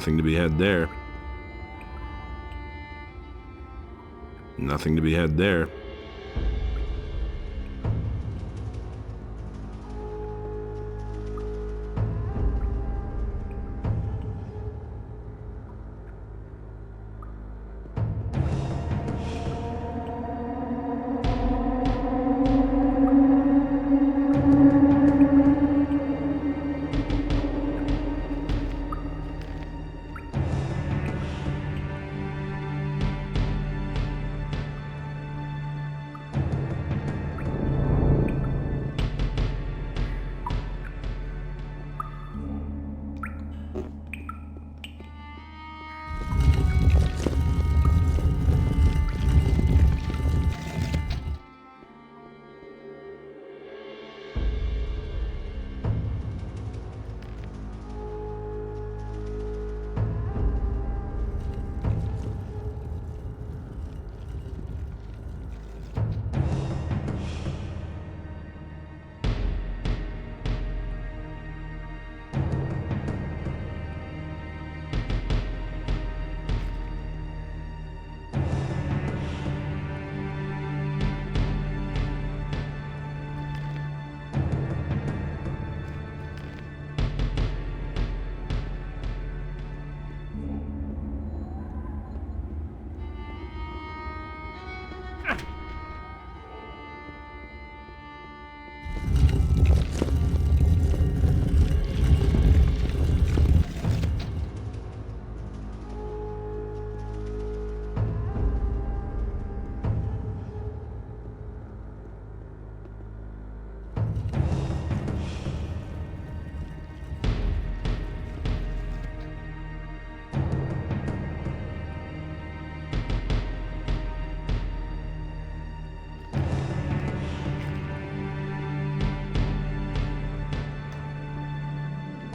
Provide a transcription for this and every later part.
Nothing to be had there. Nothing to be had there.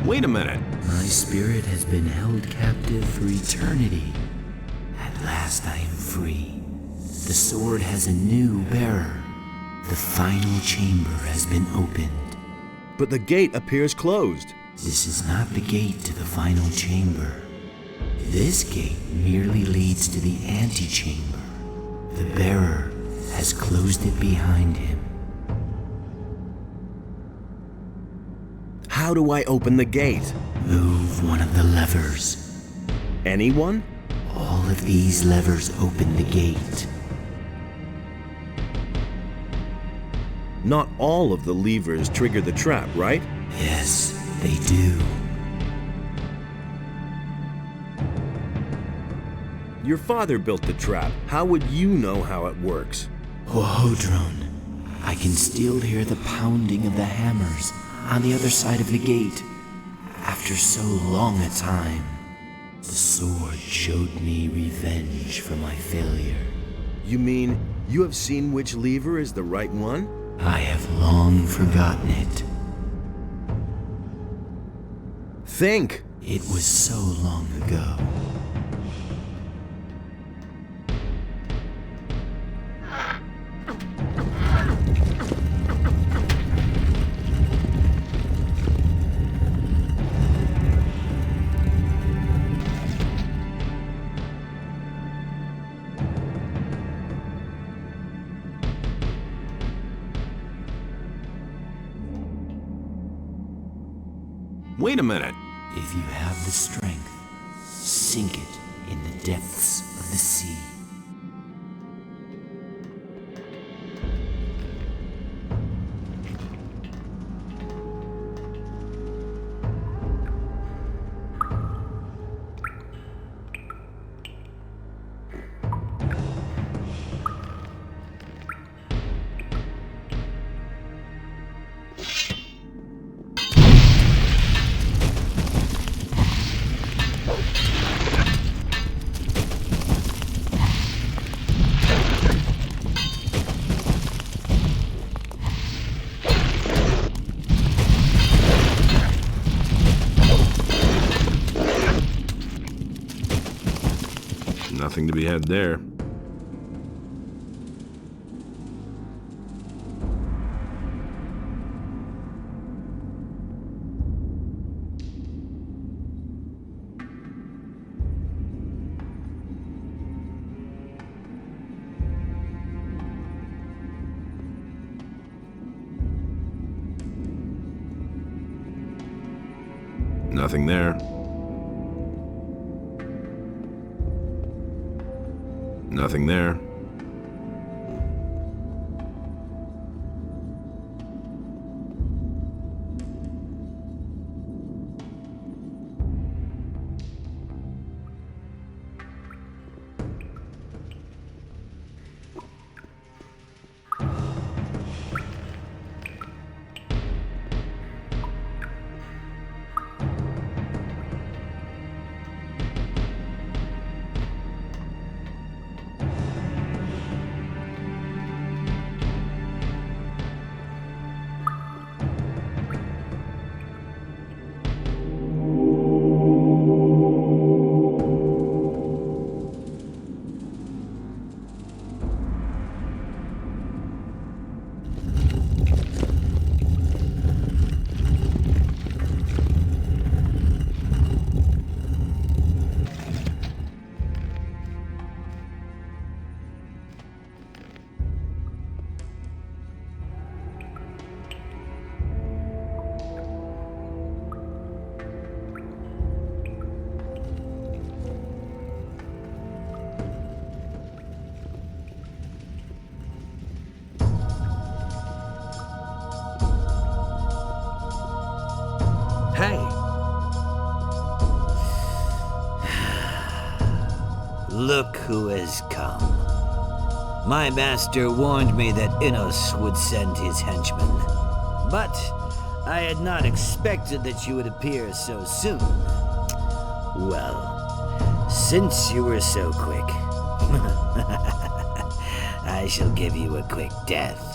Wait a minute. My spirit has been held captive for eternity. At last I am free. The sword has a new bearer. The final chamber has been opened. But the gate appears closed. This is not the gate to the final chamber. This gate merely leads to the antechamber. The bearer has closed it behind him. How do I open the gate? Move one of the levers. Anyone? All of these levers open the gate. Not all of the levers trigger the trap, right? Yes, they do. Your father built the trap. How would you know how it works? Hohodron, I can still hear the pounding of the hammers on the other side of the gate. After so long a time, the sword showed me revenge for my failure. You mean you have seen which lever is the right one? I have long forgotten it. Think! It was so long ago. Wait a minute. If you have the strength, sink it in the depths of the sea. Nothing to be had there. Nothing there. Nothing there. Hey! Look who has come. My master warned me that Innos would send his henchmen. But I had not expected that you would appear so soon. Well, since you were so quick, I shall give you a quick death.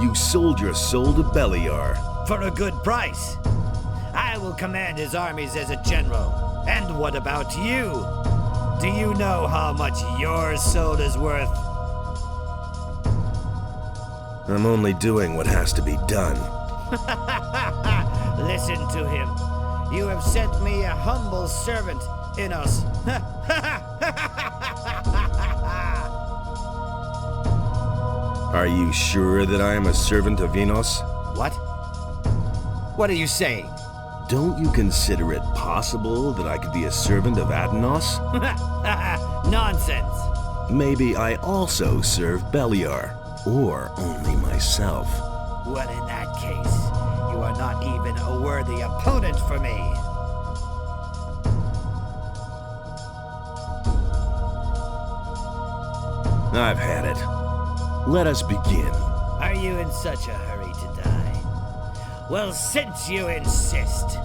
You sold your soul to Beliar. For a good price. I will command his armies as a general. And what about you? Do you know how much your soul is worth? I'm only doing what has to be done. Listen to him. You have sent me a humble servant, Innos. Are you sure that I am a servant of Innos? What? What are you saying? Don't you consider it possible that I could be a servant of Adanos? Nonsense. Maybe I also serve Beliar, or only myself. Well, in that case, you are not even a worthy opponent for me. I've had it. Let us begin. Are you in such a hurry to die? Well, since you insist.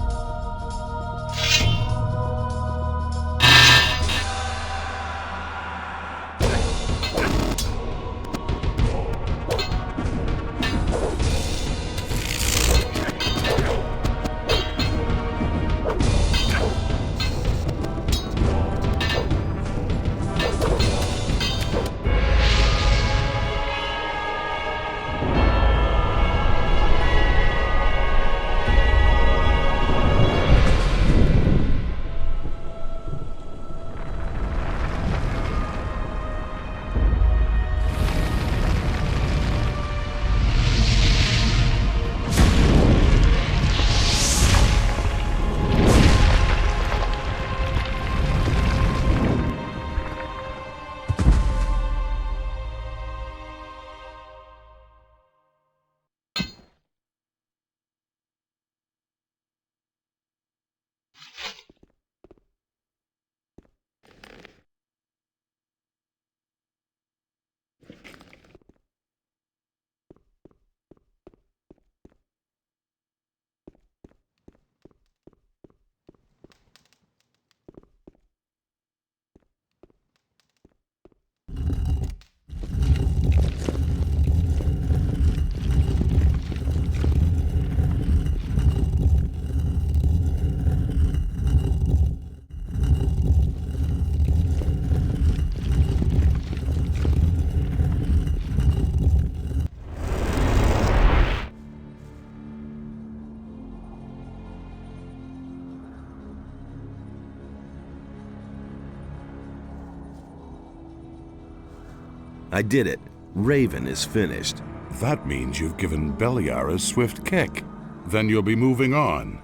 I did it. Raven is finished. That means you've given Beliar a swift kick. Then you'll be moving on.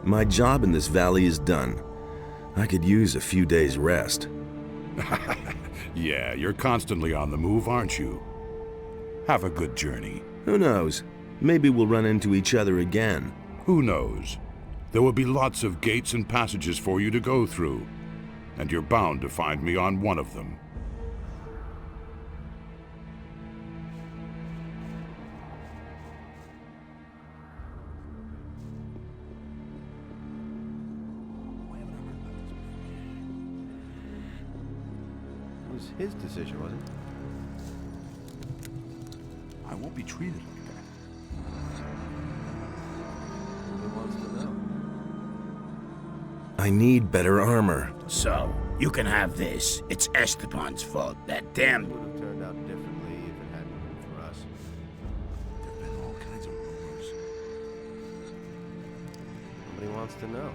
My job in this valley is done. I could use a few days' rest. Yeah, you're constantly on the move, aren't you? Have a good journey. Who knows? Maybe we'll run into each other again. Who knows? There will be lots of gates and passages for you to go through, and you're bound to find me on one of them. It was his decision, wasn't it? I won't be treated like that. He wants to know. I need better armor. So, you can have this. It's Esteban's fault. That damn... Would have turned out differently if it hadn't been for us. There've been all kinds of rumors. Nobody wants to know.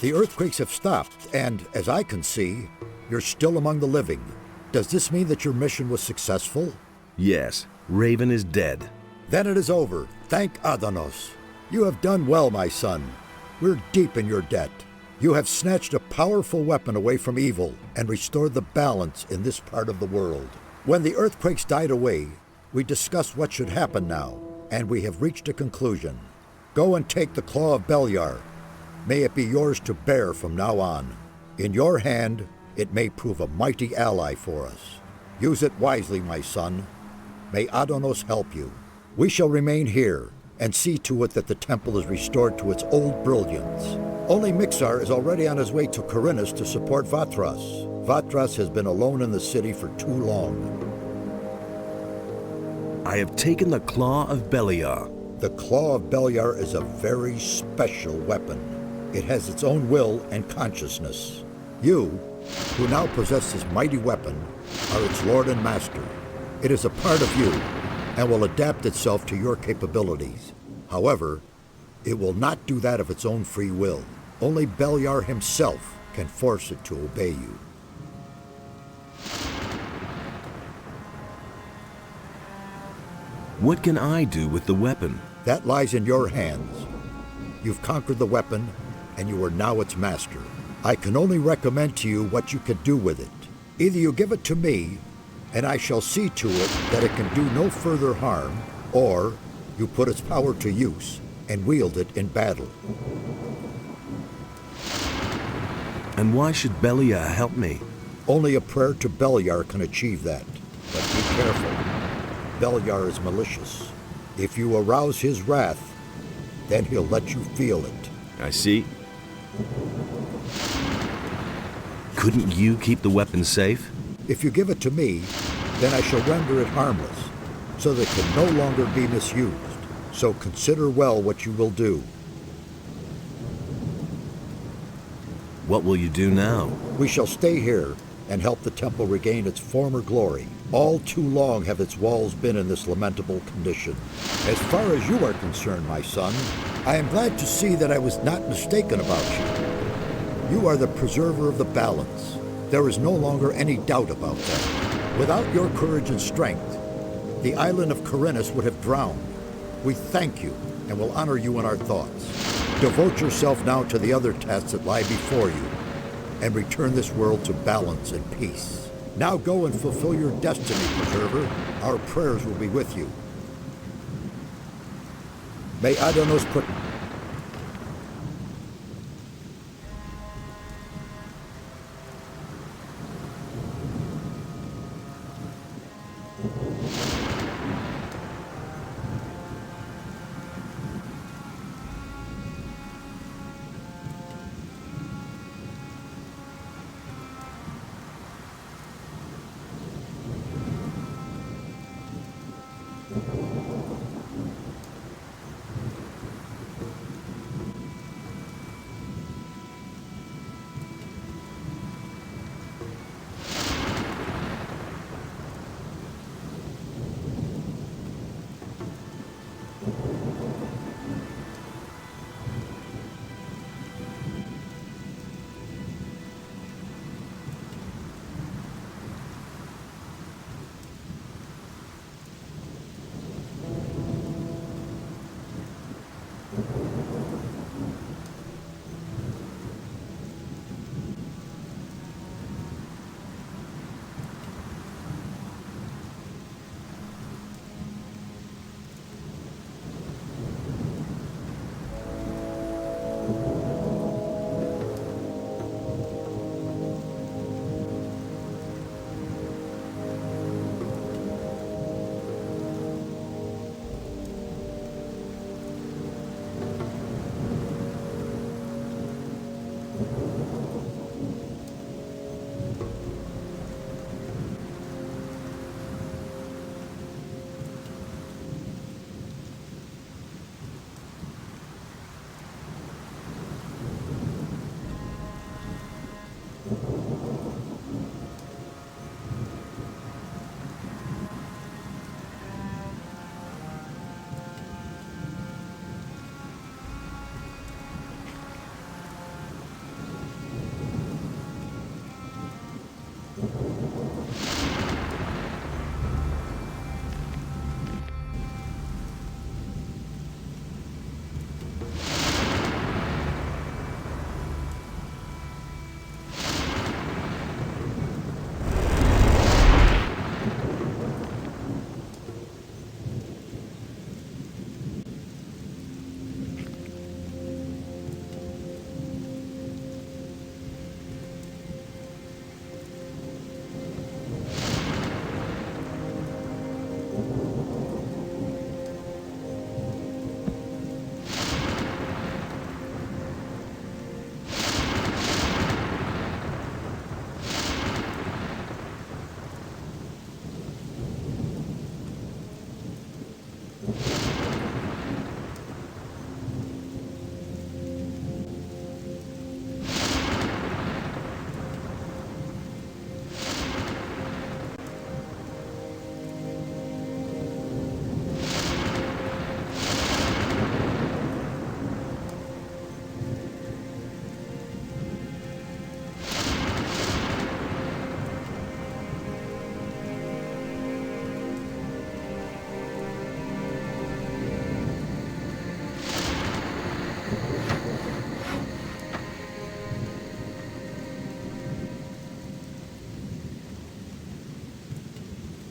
The earthquakes have stopped, and as I can see, you're still among the living. Does this mean that your mission was successful? Yes, Raven is dead. Then it is over. Thank Adanos. You have done well, my son. We're deep in your debt. You have snatched a powerful weapon away from evil and restored the balance in this part of the world. When the earthquakes died away, we discussed what should happen now, and we have reached a conclusion. Go and take the Claw of Beliar. May it be yours to bear from now on. In your hand, it may prove a mighty ally for us. Use it wisely, my son. May Adonos help you. We shall remain here and see to it that the temple is restored to its old brilliance. Only Mixar is already on his way to Corinus to support Vatras. Vatras has been alone in the city for too long. I have taken the Claw of Beliar. The Claw of Beliar is a very special weapon. It has its own will and consciousness. You, who now possess this mighty weapon, are its lord and master. It is a part of you and will adapt itself to your capabilities. However, it will not do that of its own free will. Only Beliar himself can force it to obey you. What can I do with the weapon? That lies in your hands. You've conquered the weapon, and you are now its master. I can only recommend to you what you can do with it. Either you give it to me, and I shall see to it that it can do no further harm, or you put its power to use and wield it in battle. And why should Beliar help me? Only a prayer to Beliar can achieve that. But be careful. Beliar is malicious. If you arouse his wrath, then he'll let you feel it. I see. Couldn't you keep the weapon safe? If you give it to me, then I shall render it harmless, so that it can no longer be misused. So consider well what you will do. What will you do now? We shall stay here and help the temple regain its former glory. All too long have its walls been in this lamentable condition. As far as you are concerned, my son, I am glad to see that I was not mistaken about you. You are the preserver of the balance. There is no longer any doubt about that. Without your courage and strength, the island of Corinus would have drowned. We thank you and will honor you in our thoughts. Devote yourself now to the other tasks that lie before you and return this world to balance and peace. Now go and fulfill your destiny, Preserver. Our prayers will be with you. May Adonos put...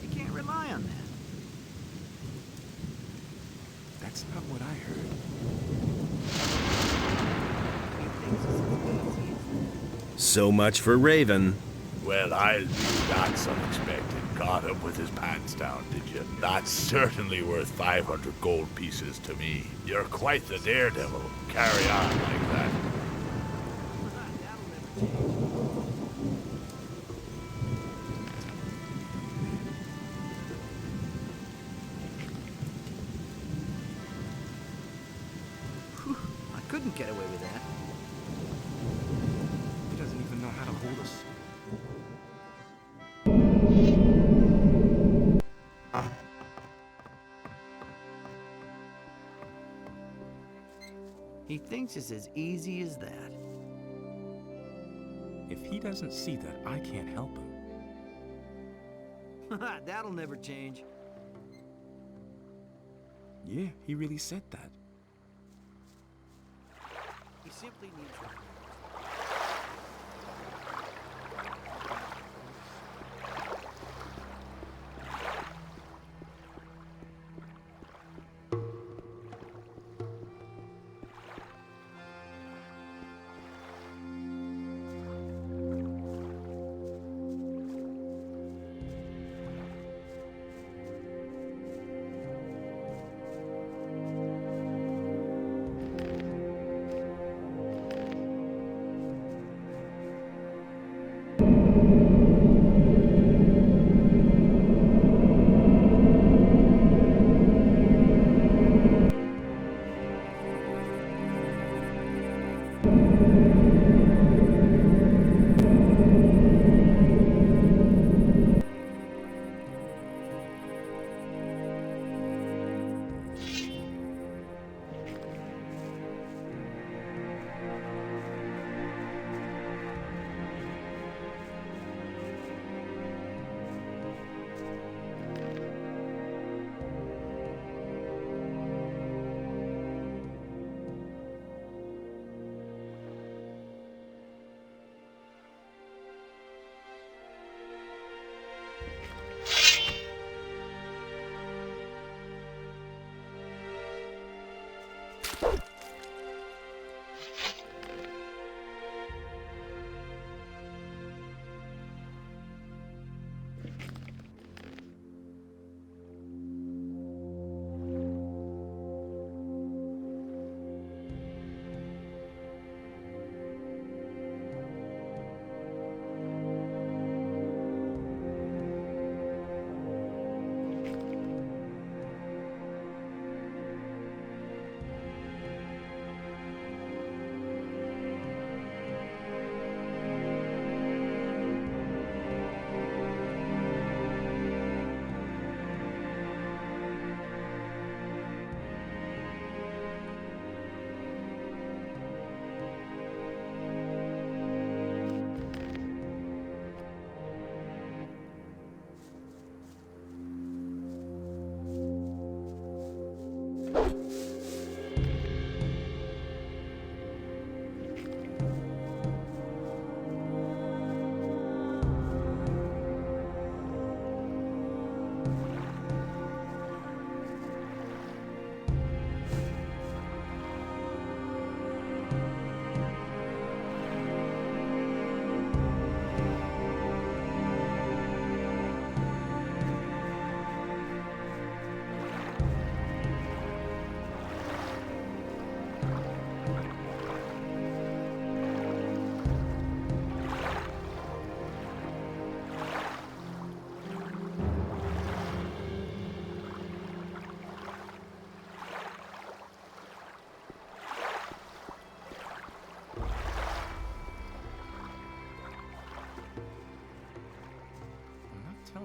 You can't rely on that. That's not what I heard. He thinks it's as easy as that. So much for Raven. Well, I'll be that's unexpected. Got him with his pants down, did you? That's certainly worth 500 gold pieces to me. You're quite the daredevil. Carry on like that. Whew, I couldn't get away with that. He doesn't even know how to hold us. He thinks it's as easy as that. If he doesn't see that, I can't help him. That'll never change. Yeah, he really said that. He simply needs to.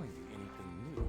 find anything new.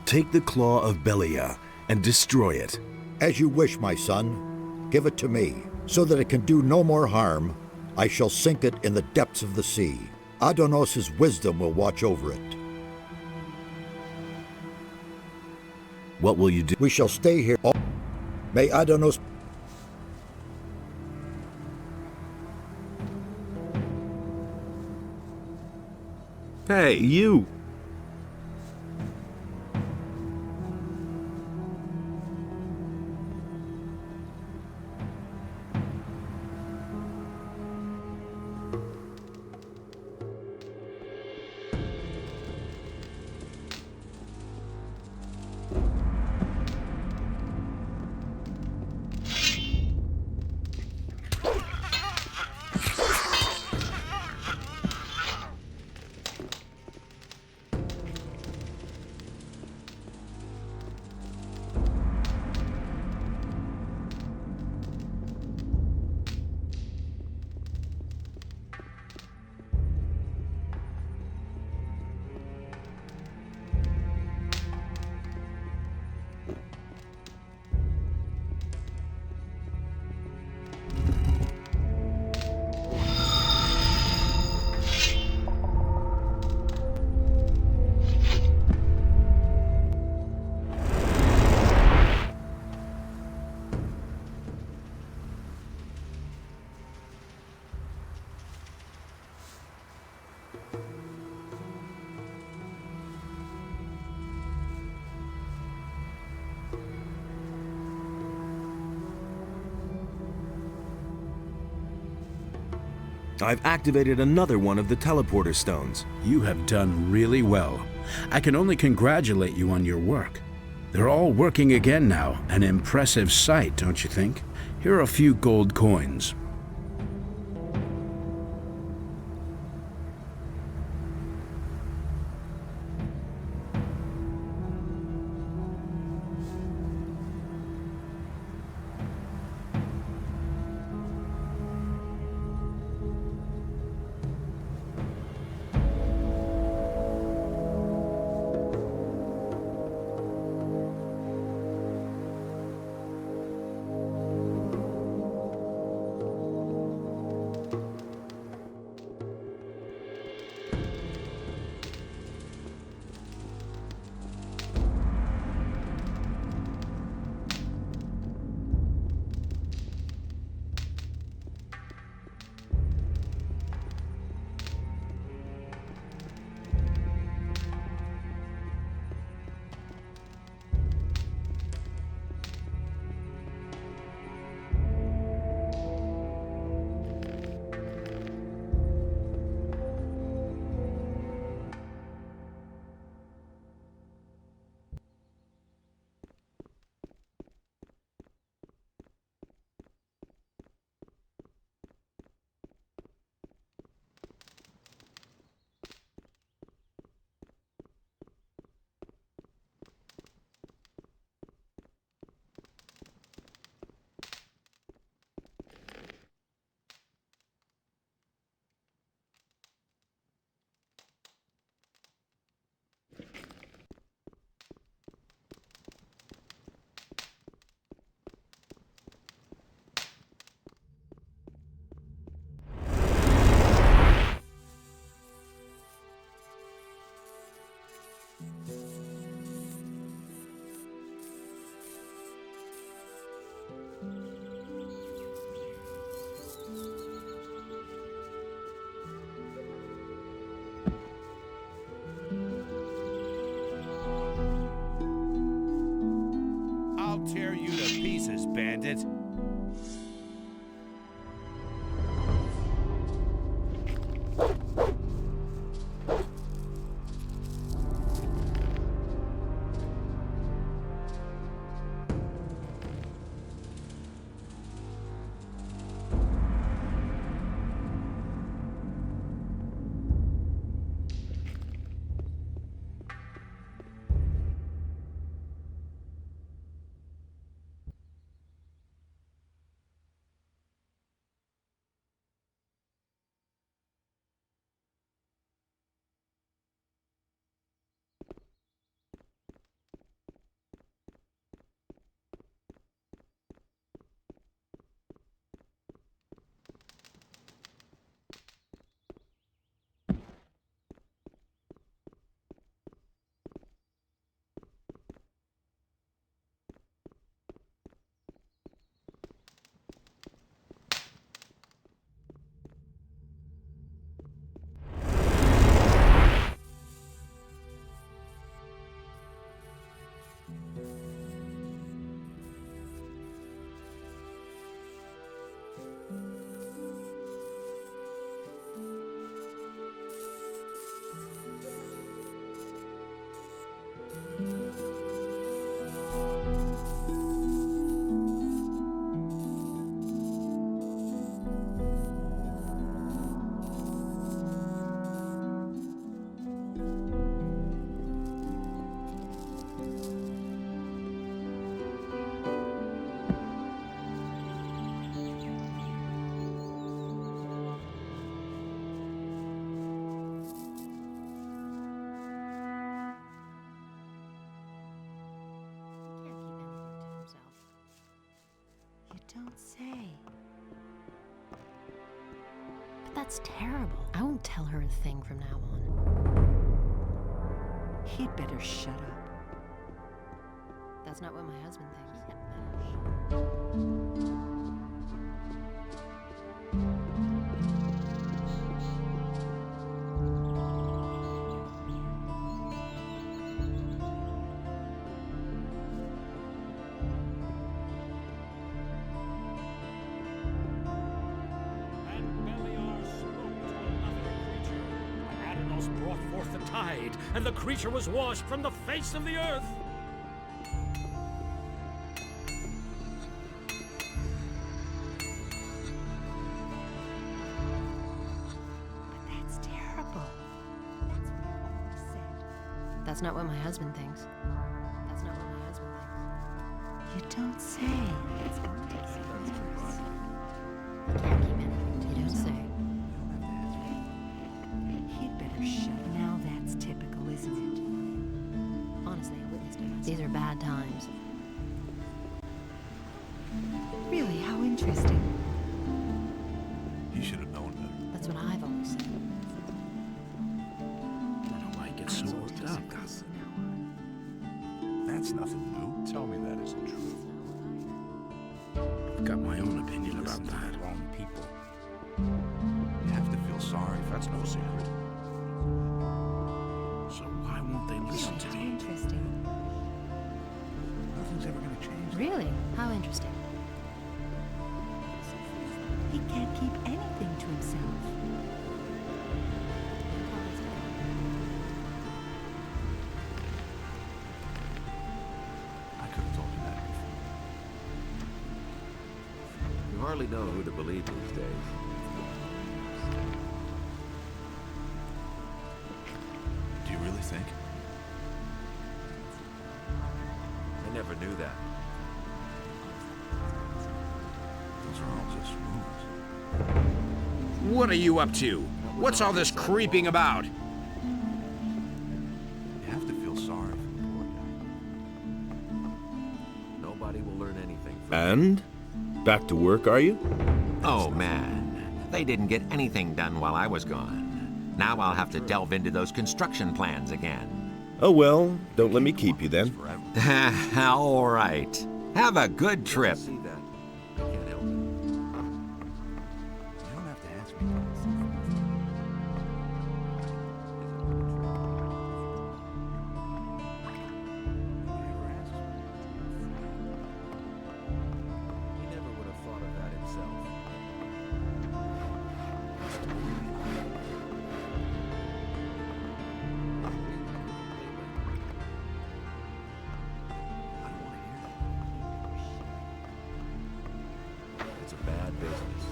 Take the Claw of Belia and destroy it. As you wish, my son. Give it to me, so that it can do no more harm. I shall sink it in the depths of the sea. Adonos' wisdom will watch over it. What will you do? We shall stay here. May Adonos... Hey, you! I've activated another one of the teleporter stones. You have done really well. I can only congratulate you on your work. They're all working again now. An impressive sight, don't you think? Here are a few gold coins. I'll tear you to pieces, bandit. Don't say. But that's terrible. I won't tell her a thing from now on. He'd better shut up. That's not what my husband thinks. Brought forth the tide, and the creature was washed from the face of the earth. But that's terrible. That's what I always said. That's not what my husband thinks. That's not what my husband thinks. You don't say. It's going to get worse. You can't keep anything to yourself. He'd better shut up. Now that's typical, isn't it? Honestly, I witnessed it. These are bad times. Really, how interesting. You should have known better. That's what I've always said. I don't know why he gets so worked up. That's nothing new. Tell me that isn't true. I've got my own opinion about that. Wrong people. You have to feel sorry. That's no secret. So why won't they listen to How me? interesting. Nothing's ever going to change. Really? How interesting. He can't keep anything to himself. I could have told you that before. You hardly know who to believe these days. Do you really think? I never knew that. Those are all just rumors. What are you up to? What's all this creeping about? You have to feel sorry for the poor guy. Nobody will learn anything from And? Back to work, are you? Oh, man. They didn't get anything done while I was gone. Now I'll have to delve into those construction plans again. Oh well, don't let me keep you then. All right. Have a good trip. See that? I can't help it. You don't have to ask me. He never would have thought of that himself. It's a bad business.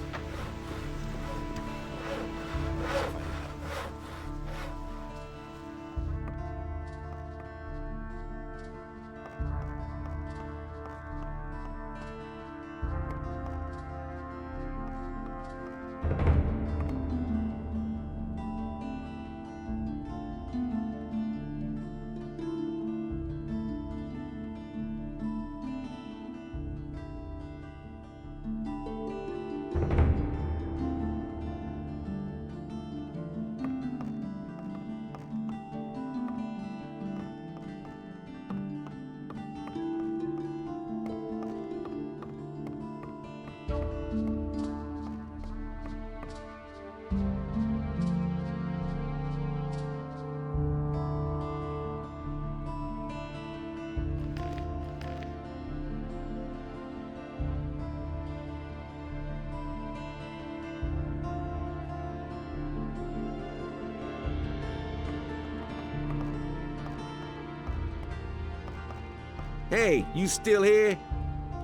Hey, you still here?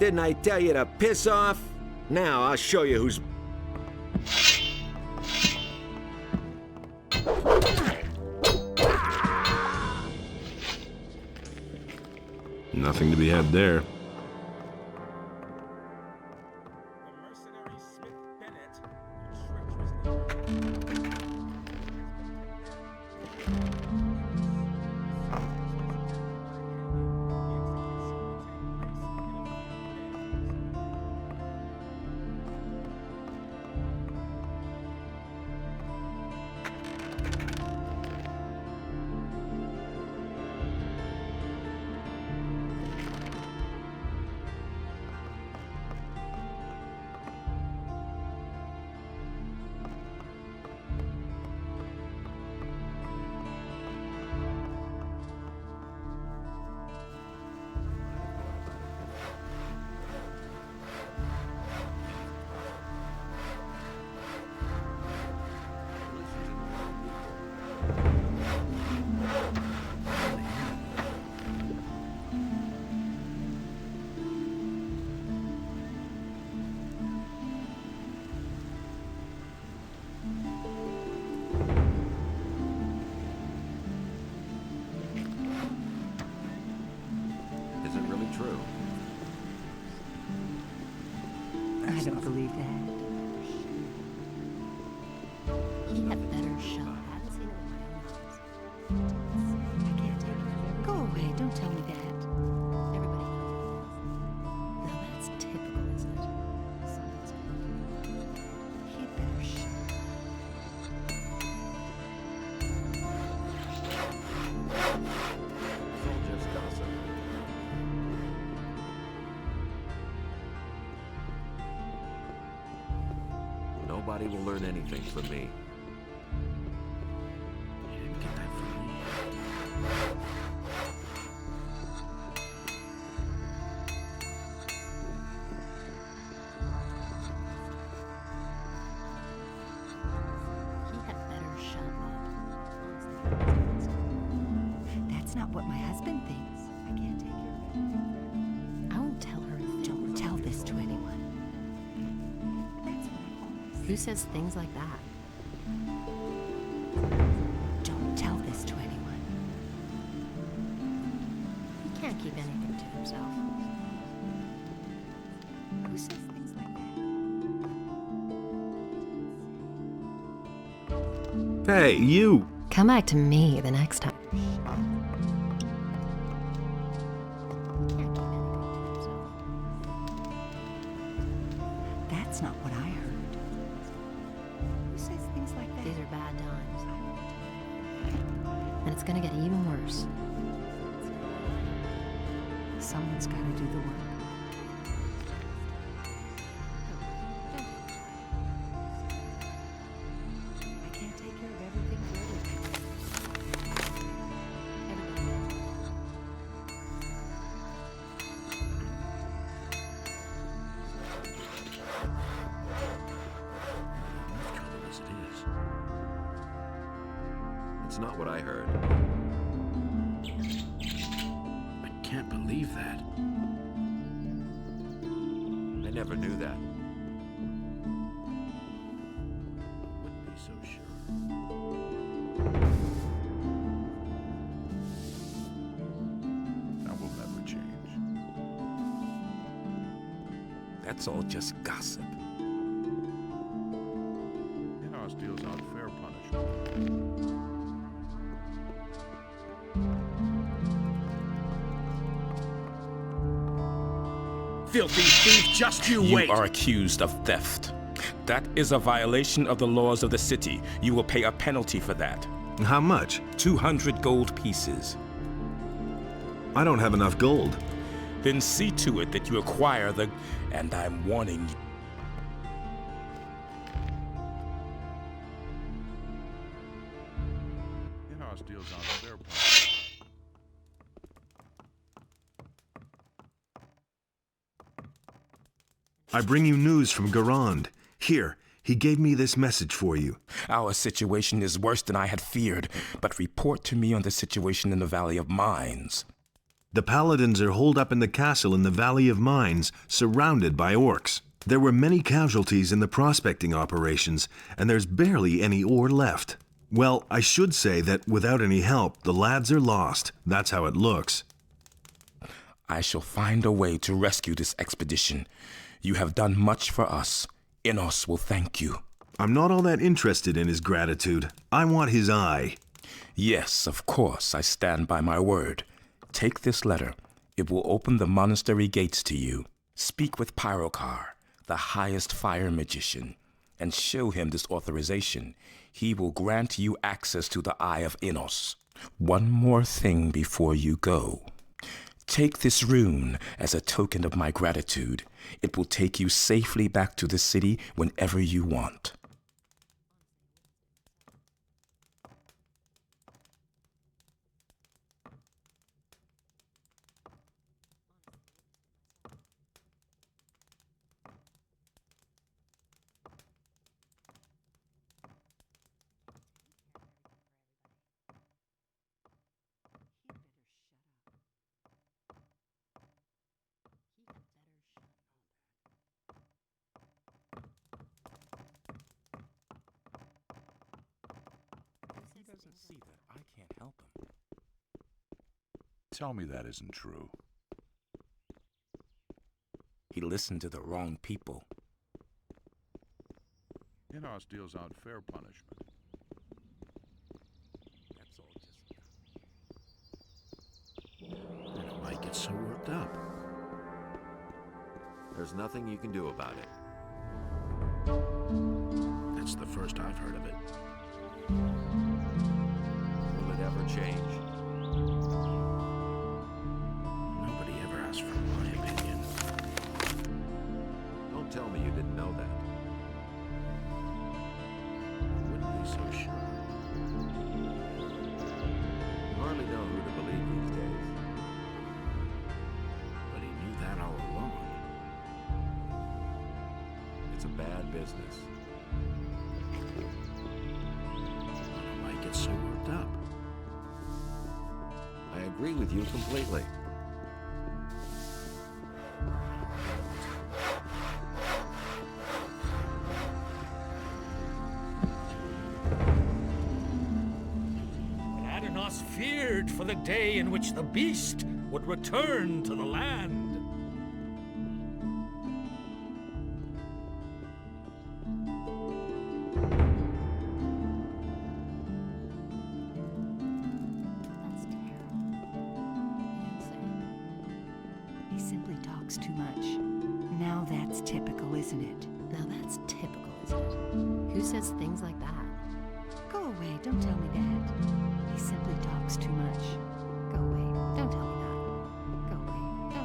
Didn't I tell you to piss off? Now I'll show you who's... Nothing to be had there. Is it really true? I don't believe that. He had better shot. I haven't seen it with my own eyes. I can't take it. Go away. Don't tell me that. Everybody knows it is. Now that's typical, isn't it? Something's going He had better shut. It's all just gossip. Nobody will learn anything from me. He had better shut up. Honestly. That's not what my husband thinks. I can't take it. I won't tell her. Don't tell this to anyone. That's what I always say. Who says things like that? Don't tell this to anyone. He can't keep anything to himself. Who says things like that? Hey, you! Come back to me the next time. He can't keep anything to himself. That's not what I heard. Who says things like that? These are bad times. And it's gonna get even worse. Someone's got to do the work. I can't take care of everything for everybody. Enough trouble as it is. It's not what I heard. I can't believe that. I never knew that. Wouldn't be so sure. That will never change. That's all just gossip. Inos deals out fair punishment. Filthy thief, just you wait! You are accused of theft. That is a violation of the laws of the city. You will pay a penalty for that. How much? 200 gold pieces. I don't have enough gold. Then see to it that you acquire the... And I'm warning you. Inos deals out fair punishment. I bring you news from Garand. Here, he gave me this message for you. Our situation is worse than I had feared, but report to me on the situation in the Valley of Mines. The Paladins are holed up in the castle in the Valley of Mines, surrounded by orcs. There were many casualties in the prospecting operations, and there's barely any ore left. Well, I should say that without any help, the lads are lost. That's how it looks. I shall find a way to rescue this expedition. You have done much for us. Inos will thank you. I'm not all that interested in his gratitude. I want his eye. Yes, of course, I stand by my word. Take this letter. It will open the monastery gates to you. Speak with Pyrokar, the highest fire magician, and show him this authorization. He will grant you access to the Eye of Inos. One more thing before you go. Take this rune as a token of my gratitude. It will take you safely back to the city whenever you want. He doesn't see that I can't help him. Tell me that isn't true. He listened to the wrong people. Inos deals out fair punishment. That's all just... And it might get so worked up. There's nothing you can do about it. That's the first I've heard of it. Will it ever change? Nobody ever asked for my opinion. Don't tell me you didn't know that. Wouldn't be so sure. You hardly know who to believe these days. But he knew that all along. It's a bad business. And it might get so worked up. I agree with you completely. Adanos feared for the day in which the beast would return to the land. That's terrible. You don't say. He simply talks too much. Now that's typical, isn't it? Now that's typical, isn't it? Who says things like that? Go away, don't tell me that. He simply talks too much. Go away, don't tell me that. Go away, don't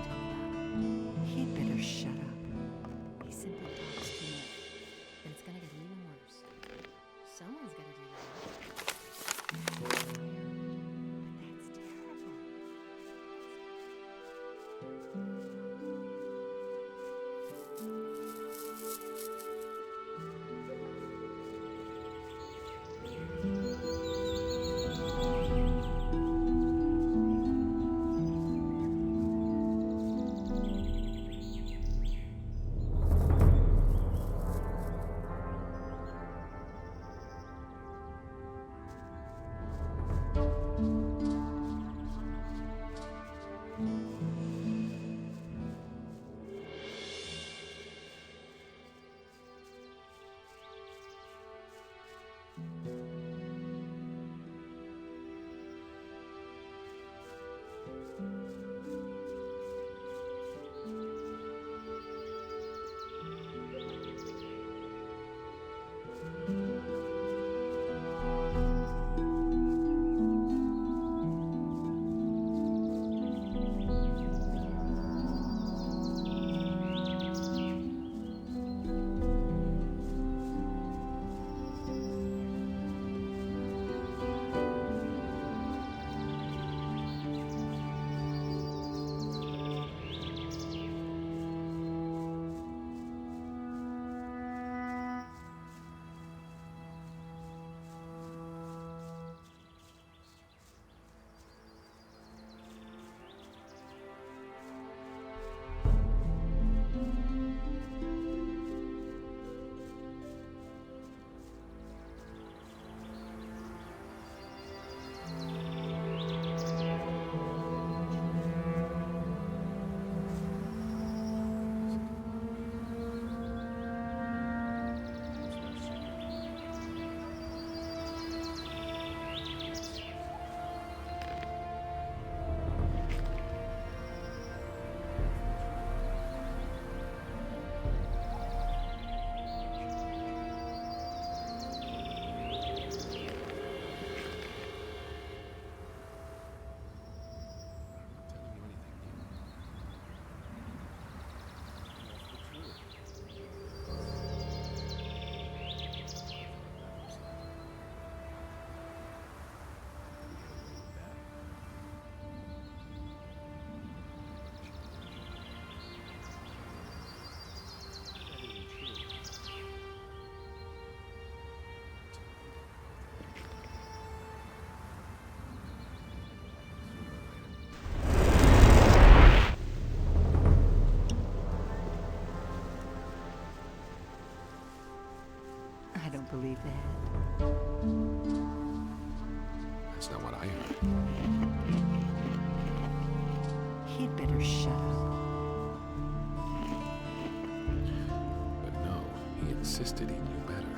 insisted he knew better.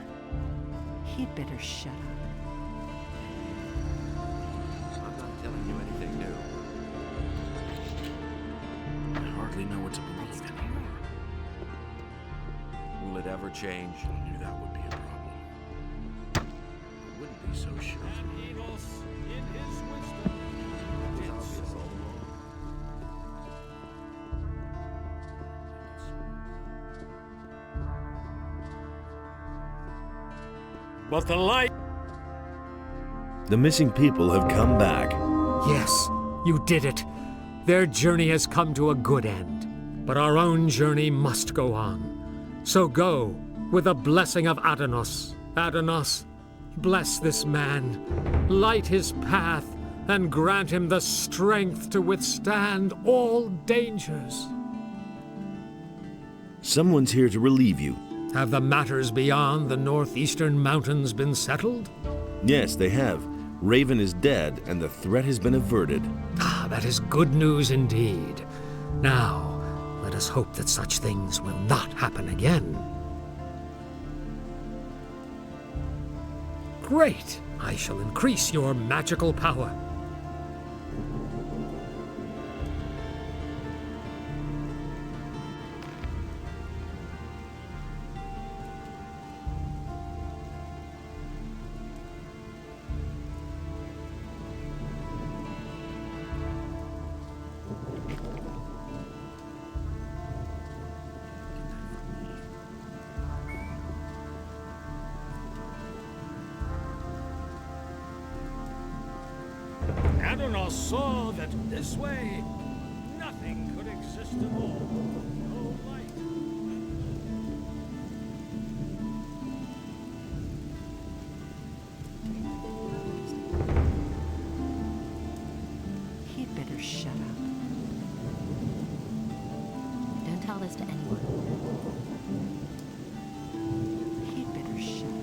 He'd better shut up. I'm not telling you anything new. I hardly know what to believe anymore. Will it ever change? I knew that would be a problem. I wouldn't be so sure. And Enos, in his wisdom, It was did obvious so. all along. But the light... The missing people have come back. Yes, you did it. Their journey has come to a good end. But our own journey must go on. So go, with the blessing of Adonos. Adonos, bless this man, light his path, and grant him the strength to withstand all dangers. Someone's here to relieve you. Have the matters beyond the northeastern mountains been settled? Yes, they have. Raven is dead, and the threat has been averted. Ah, that is good news indeed. Now, let us hope that such things will not happen again. Great! I shall increase your magical power. Adonos saw that this way, nothing could exist at all. No light. He'd better shut up. Don't tell this to anyone. He'd better shut up.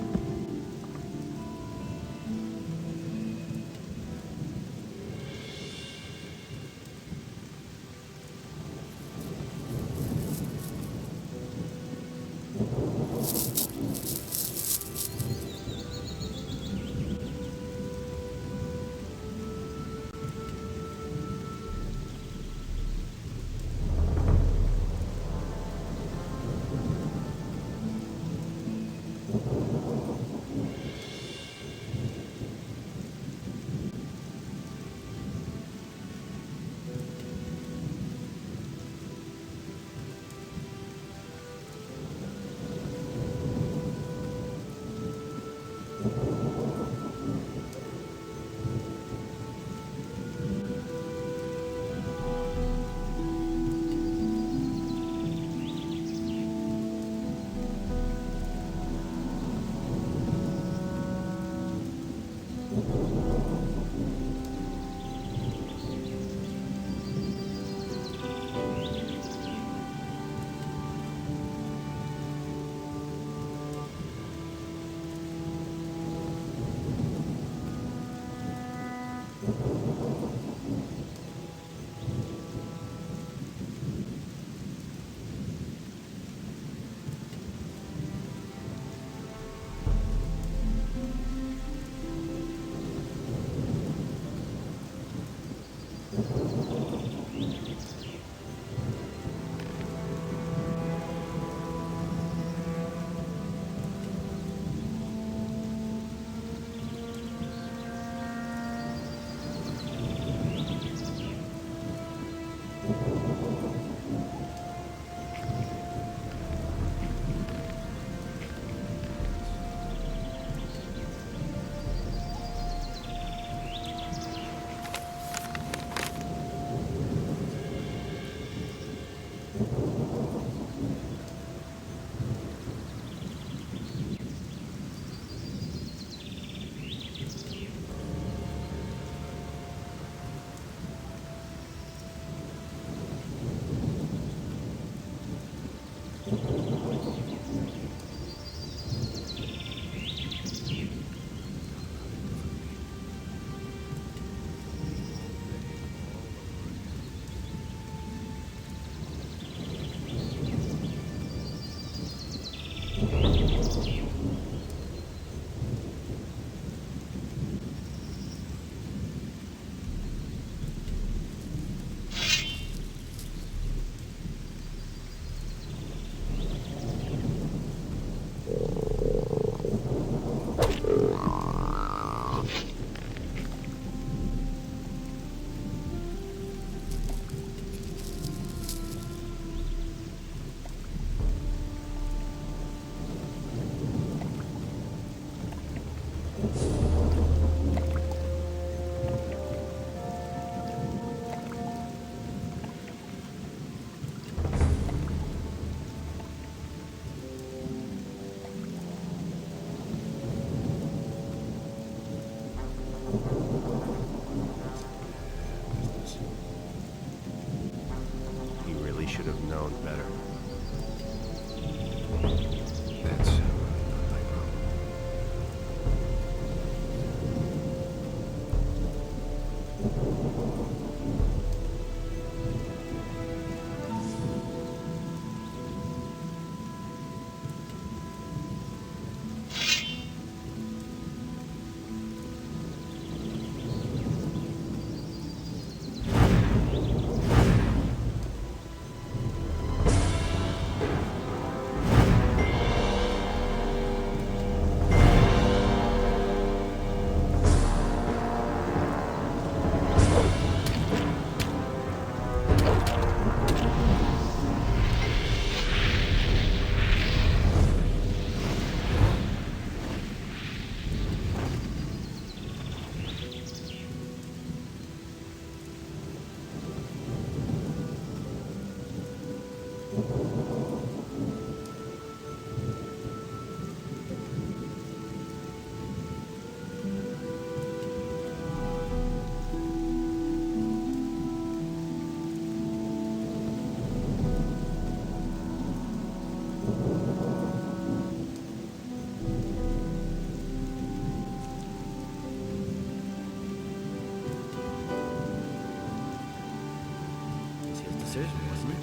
decision, wasn't it?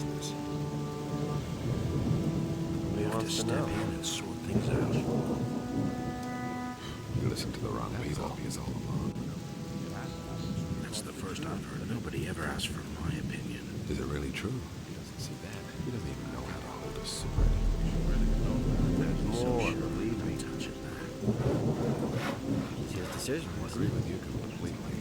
We have to step in and sort things out. You listen to the wrong people. Is all along. That's the first I've heard. Nobody ever asked for my opinion. Is it really true? He doesn't see that. He doesn't even know how to hold a sword. There's more. Believe me. Touching that. It's his decision, I wasn't agree it? with you completely.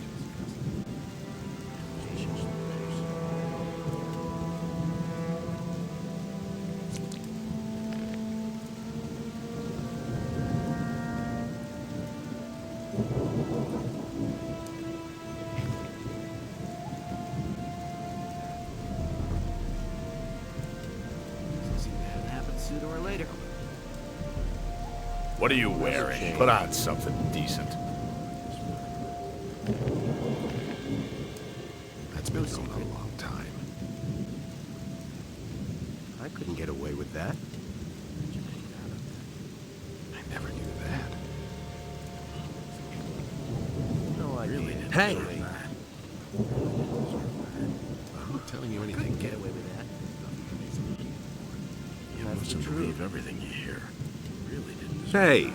It happens sooner or later. What are you wearing? Put on something decent. That's been going on a long time. I couldn't get away with that. I never knew that. No, I really didn't. Hey! I'm not telling you anything. Get away with that. You mustn't believe everything you hear. You really didn't. Hey!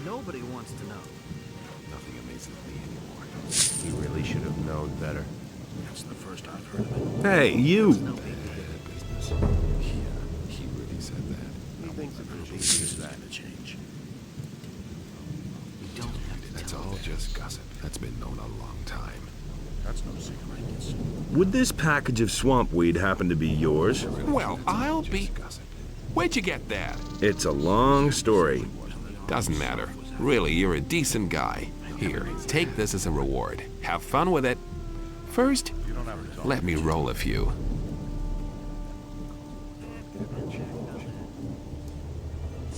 Nobody wants to know. Nothing amazes me anymore. He really should have known better. That's the first I've heard of it. Hey, you! Bad business. Yeah, he really said that. He thinks it really This is is that. gonna change. You don't have to That's tell all them. just gossip. That's been known a long time. That's no secret. Would this package of swamp weed happen to be yours? Well, I'll be... Where'd you get that? It's a long story. Doesn't matter. Really, you're a decent guy. Here, take this as a reward. Have fun with it. First, let me roll a few.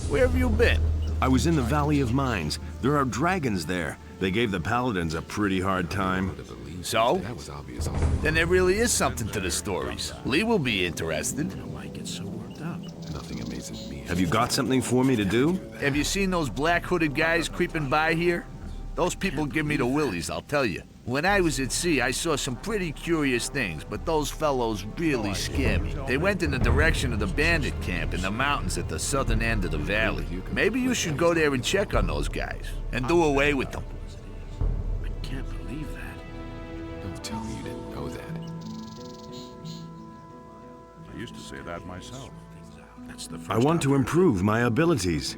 Where have you been? I was in the Valley of Mines. There are dragons there. They gave the paladins a pretty hard time. So? That was obvious all Then there really is something to the stories. Lee will be interested. Why get so worked up? Nothing amazes me. Have you got something for me to do? Have you seen those black hooded guys creeping by here? Those people give me the willies, I'll tell you. When I was at sea, I saw some pretty curious things, but those fellows really scared me. They went in the direction of the bandit camp in the mountains at the southern end of the valley. Maybe you should go there and check on those guys, and do away with them. I can't believe that. Don't tell me you didn't know that. I used to say that myself. That's the first I want to improve my abilities.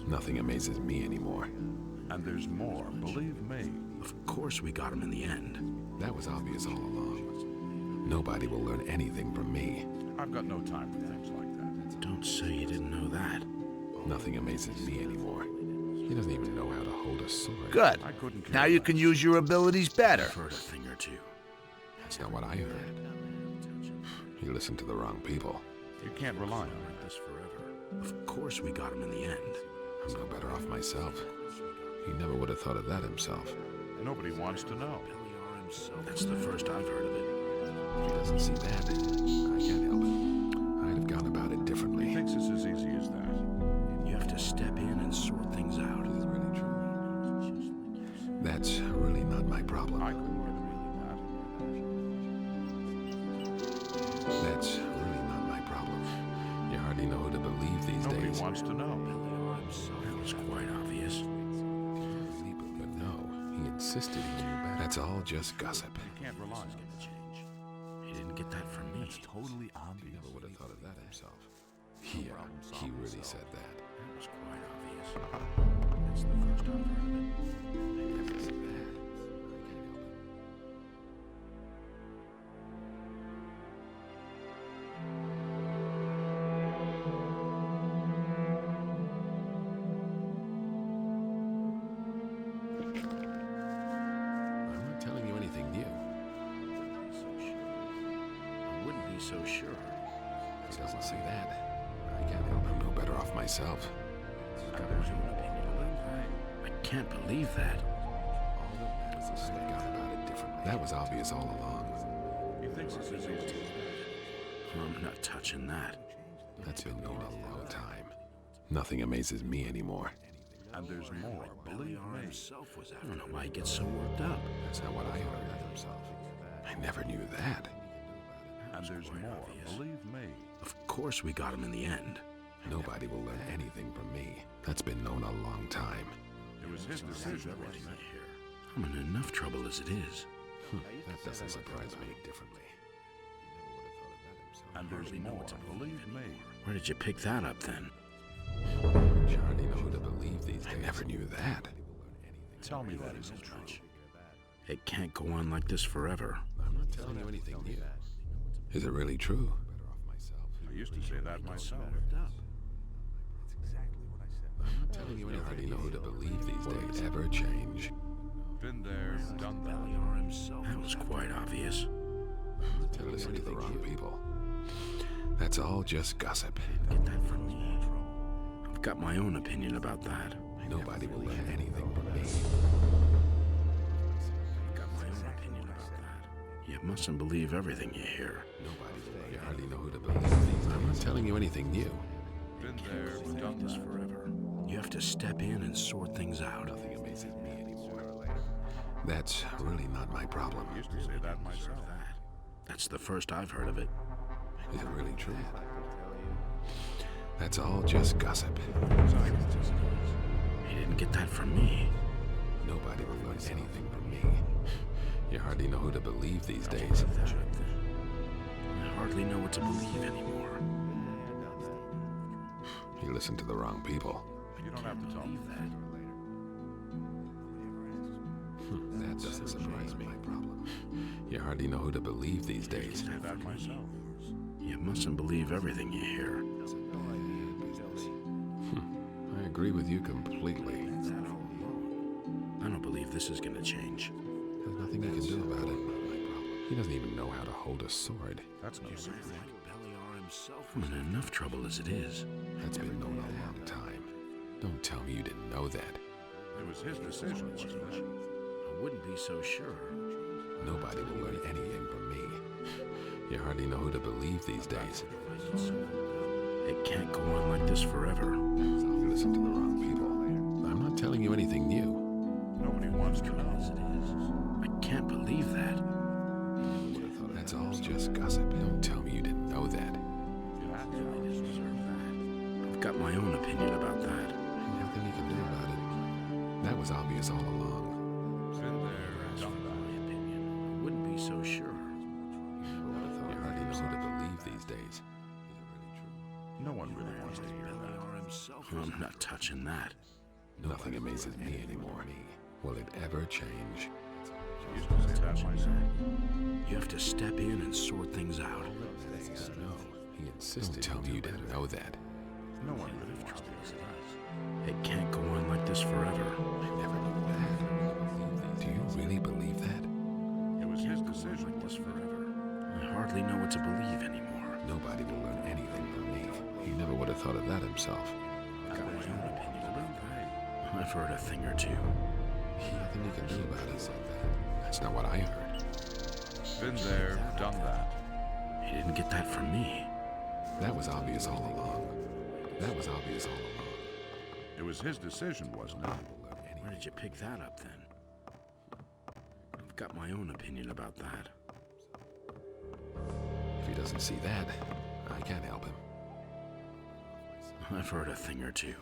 Nothing amazes me anymore. And there's more, believe me. Of course we got him in the end. That was obvious all along. Nobody will learn anything from me. I've got no time for things like that. Don't say you didn't know that. Nothing amazes me anymore. He doesn't even know how to hold a sword. Good. Now you can use your abilities better. I've heard a thing or two. That's not what I heard. You listened to the wrong people. You can't rely on Like this forever. Of course we got him in the end. I'm no better off myself. He never would have thought of that himself. it. Nobody wants to know. That's the first I've heard of it. He doesn't see that. I can't help it. I'd have gone about it He differently. thinks it's as easy as that. You have to step in and sort things out. Is it really true? That's really not my problem. I couldn't get away with that. That's really not my problem. You hardly know who to believe these Nobody days. wants to know. That was quite obvious. But no, he insisted he knew better. That's all just gossip. You can't rely on it. He didn't get that from me. Totally He never would have thought of that himself. He really said that. That was quite obvious. That's the first I've heard of it. He doesn't see that. I can't help it. I'm not telling you anything new. I wouldn't be so sure. He doesn't see that. I can't help it. I'm no better off myself. I can't believe that. I got about it differently. That was obvious all along. He thinks it's as easy as that. I'm not touching that. That's been known a long time. Nothing amazes me anymore. And there's more, believe me. Himself was I don't know why he gets so worked up. That's not what I heard of himself. I never knew that. And there's more, believe me. Of course we got him in the end. Nobody will learn anything from me. That's been known a long time. It was his decision. I'm in enough trouble as it is. That doesn't surprise me differently. And there's more, believe me. Where did you pick that up then? You hardly know who to believe these days. I never knew that. Tell me that isn't true. It can't go on like this forever. I'm not telling you anything new. Is it really true? I used to say that myself. I'm not telling you anything. You hardly know who to believe these days. Ever change. Been there, done that. That was quite obvious. I'm not telling you the wrong people. That's all just gossip. Get that from me. I've got my own opinion about that. Nobody will learn anything from me. I've got my own opinion about that. You mustn't believe everything you hear. Nobody will. You hardly know who to believe these. I'm not telling you anything new. Been there, done this that. forever. You have to step in and sort things out. Nothing amazes me anymore. That's really not my problem. I used to say that myself. That's the first I've heard of it. Is it really true? That's all just gossip. You didn't get that from me. Nobody will learn anything from me. You hardly know who to believe these days. I hardly know what to believe anymore. You listen to the wrong people. You don't have to tell me that. That doesn't surprise me. You hardly know who to believe these days. I say that myself. You mustn't believe everything you hear. I agree with you completely. I don't believe this is gonna change. There's nothing you can do about it. He doesn't even know how to hold a sword. That's no secret. I'm in enough trouble as it is. That's been known a long time. Don't tell me you didn't know that. It was his decision, wasn't it? I wouldn't be so sure. Nobody will learn anything from me. You hardly know who to believe these days. It can't go on like this forever. You listen to the wrong people. I'm not telling you anything new. Nobody wants to know. I can't believe that. That's all just gossip. Don't tell me you didn't know that. I've got my own opinion about that. Nothing you can do about it. That was obvious all along. Been there, done that. I wouldn't be so sure. You hardly know who to believe these days. No one really wants to hear that. I'm not touching that. Nothing amazes me anymore. Will it ever change? I used to say that myself. You have to step in and sort things out. No, he insisted. Don't tell me you didn't know that. No one really wants to hear that. It can't go on like this forever. I never knew that. Do you really believe that? It was his decision. Like this forever. I hardly know what to believe anymore. Nobody will learn anything from me. He never would have thought of that himself. I've got my own opinion about that. I've heard a thing or two. Nothing you can do about it. That's not what I heard. Been there, done that. You didn't get that from me. That was obvious all along. That was obvious all along. It was his decision, wasn't it? Where did you pick that up then? I've got my own opinion about that. If he doesn't see that, I can't help him. I've heard a thing or two.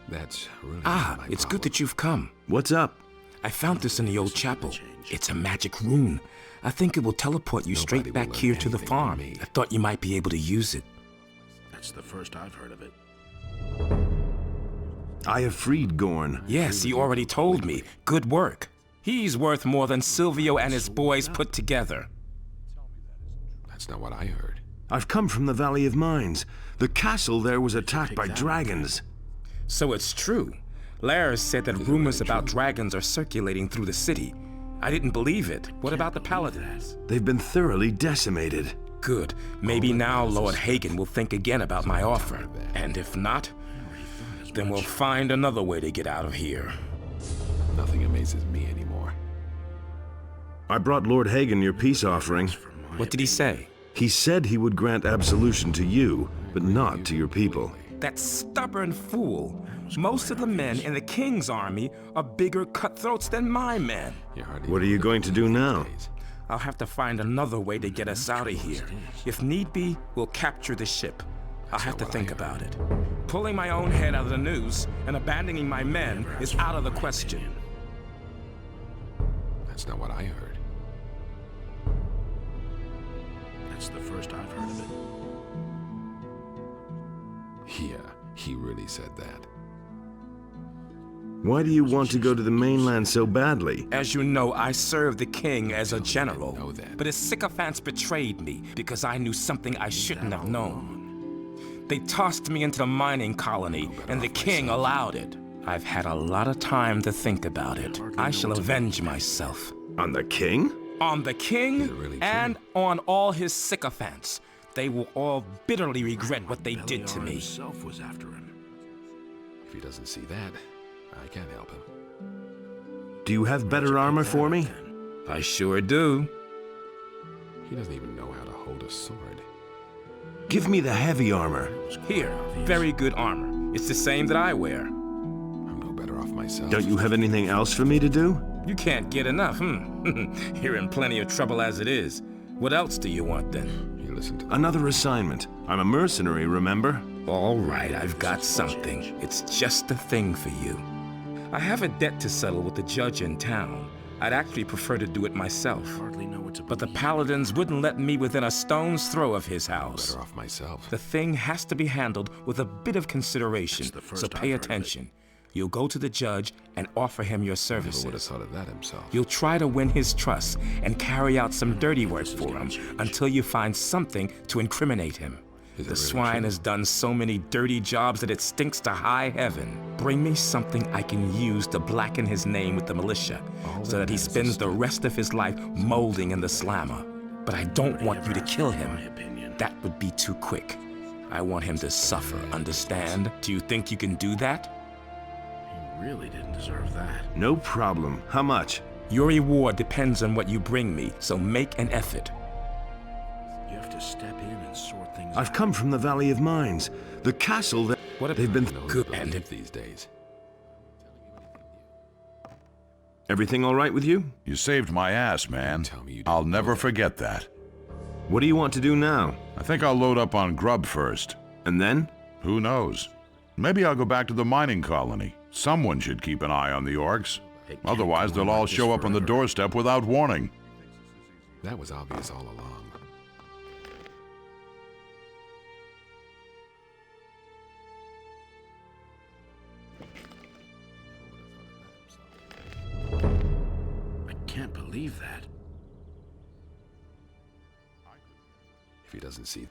That's really It's good that you've come. What's up? I found this in the old chapel. It's a magic rune. I think it will teleport you straight back here to the farm. I thought you might be able to use it. That's the first I've heard of it. I have freed Gorn. Yes, you already told me. Good work. He's worth more than Silvio and his boys put together. That's not what I heard. I've come from the Valley of Mines. The castle there was attacked by dragons. So it's true. Lars said that rumors about dragons are circulating through the city. I didn't believe it. What about the paladins? They've been thoroughly decimated. Good. Maybe now Lord Hagen will think again about my offer. And if not, then we'll find another way to get out of here. Nothing amazes me anymore. I brought Lord Hagen your peace offering. What did he say? He said he would grant absolution to you, but not to your people. That stubborn fool. Most of the men in the king's army are bigger cutthroats than my men. What are you going to do now? I'll have to find another way to get us out of here. If need be, we'll capture the ship. I'll have to think about it. Pulling my own head out of the noose and abandoning my men is out of the question. That's not what I heard. That's the first I've heard of it. Yeah, he really said that. Why do you want to go to the mainland so badly? As you know, I served the king as a general. But his sycophants betrayed me because I knew something I shouldn't have known. They tossed me into the mining colony, and the king allowed it. I've had a lot of time to think about it. I shall avenge myself. On the king? On the king and on all his sycophants. They will all bitterly regret what they did to me. Himself was after him. If he doesn't see that, I can't help him. Do you have better armor for me? I sure do. He doesn't even know how to hold a sword. Give me the heavy armor. Here, very good armor. It's the same that I wear. I'm no better off myself. Don't you have anything else for me to do? You can't get enough, You're in plenty of trouble as it is. What else do you want then? You listen to another assignment. I'm a mercenary, remember? All right, I've got something. It's just the thing for you. I have a debt to settle with the judge in town. I'd actually prefer to do it myself. But the paladins wouldn't let me within a stone's throw of his house. Better off myself. The thing has to be handled with a bit of consideration, so pay attention. You'll go to the judge and offer him your services. Never would have thought of that himself. You'll try to win his trust and carry out some dirty work for him until you find something to incriminate him. The swine has done so many dirty jobs that it stinks to high heaven. Bring me something I can use to blacken his name with the militia, so that he spends the rest of his life molding in the slammer. But I don't want you to kill him. That would be too quick. I want him to suffer, understand? Do you think you can do that? He really didn't deserve that. No problem. How much? Your reward depends on what you bring me, so make an effort. You have to step in and sort things I've come from the Valley of Mines. The castle that they've been good at these days. Everything all right with you? You saved my ass, man. I'll never forget that. What do you want to do now? I think I'll load up on grub first. And then? Who knows? Maybe I'll go back to the mining colony. Someone should keep an eye on the orcs. Otherwise, they'll all show up on the doorstep without warning. That was obvious all along. I can't believe that. If he doesn't see...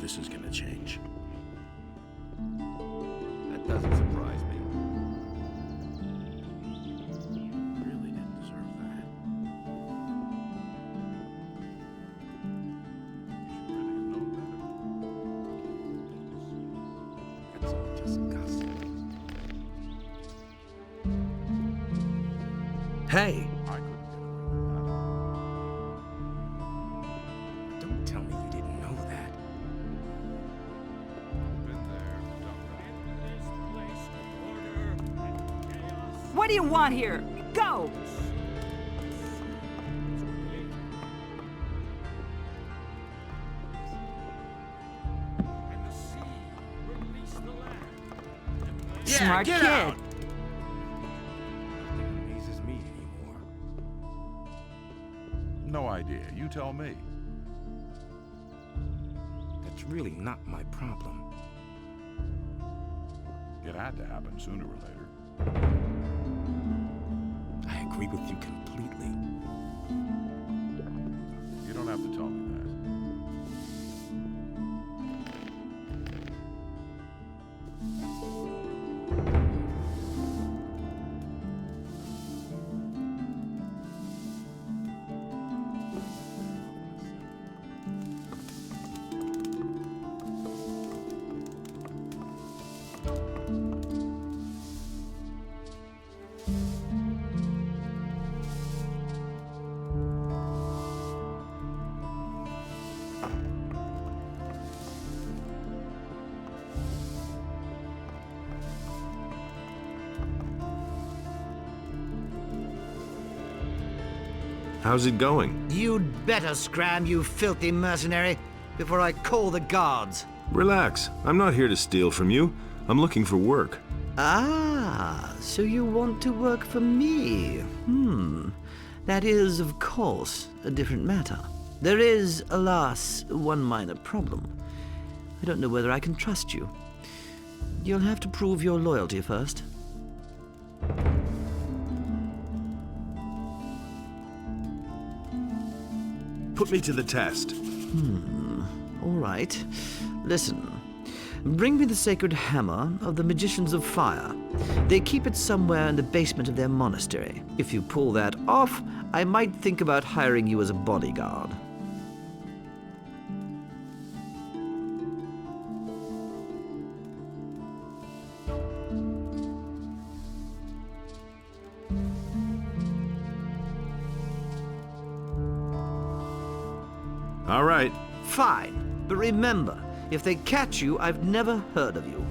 This is gonna change. That doesn't surprise me. Really didn't deserve that. That's just gossip. Hey! Don't tell me you didn't know that. What do you want here? Go! Smart get kid. out. Nothing amazes me anymore. No idea. You tell me. That's really not my problem. It had to happen sooner or later. I agree with you completely. You don't have to tell me that. How's it going? You'd better scram, you filthy mercenary, before I call the guards. Relax. I'm not here to steal from you. I'm looking for work. Ah, so you want to work for me? That is, of course, a different matter. There is, alas, one minor problem. I don't know whether I can trust you. You'll have to prove your loyalty first. Put me to the test. All right. Listen. Bring me the sacred hammer of the Magicians of Fire. They keep it somewhere in the basement of their monastery. If you pull that off, I might think about hiring you as a bodyguard. All right. Fine. But remember, if they catch you, I've never heard of you.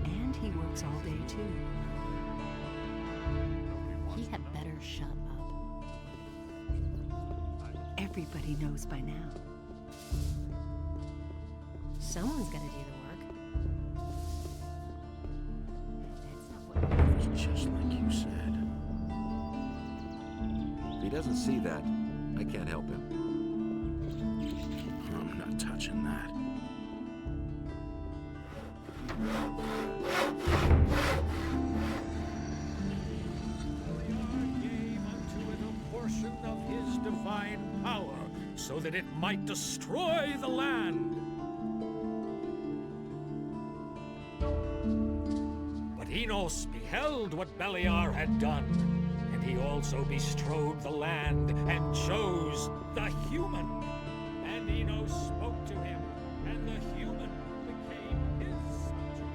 And he works all day, too. He had better shut up. Everybody knows by now. Someone's gonna do the work. That's not what It's just like you said. If he doesn't see that, I can't help him. I'm not touching that. Gave unto it a portion of his divine power, so that it might destroy the land. But Enos beheld what Beliar had done, and he also bestrode the land and chose the human. And Enos spoke to him, and the human became his subject.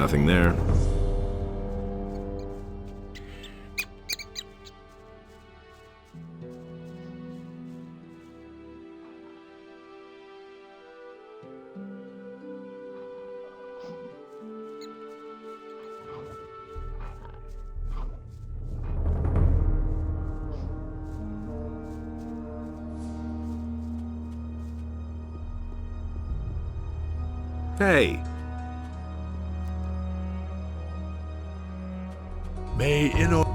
Nothing there. Hey! May Inno...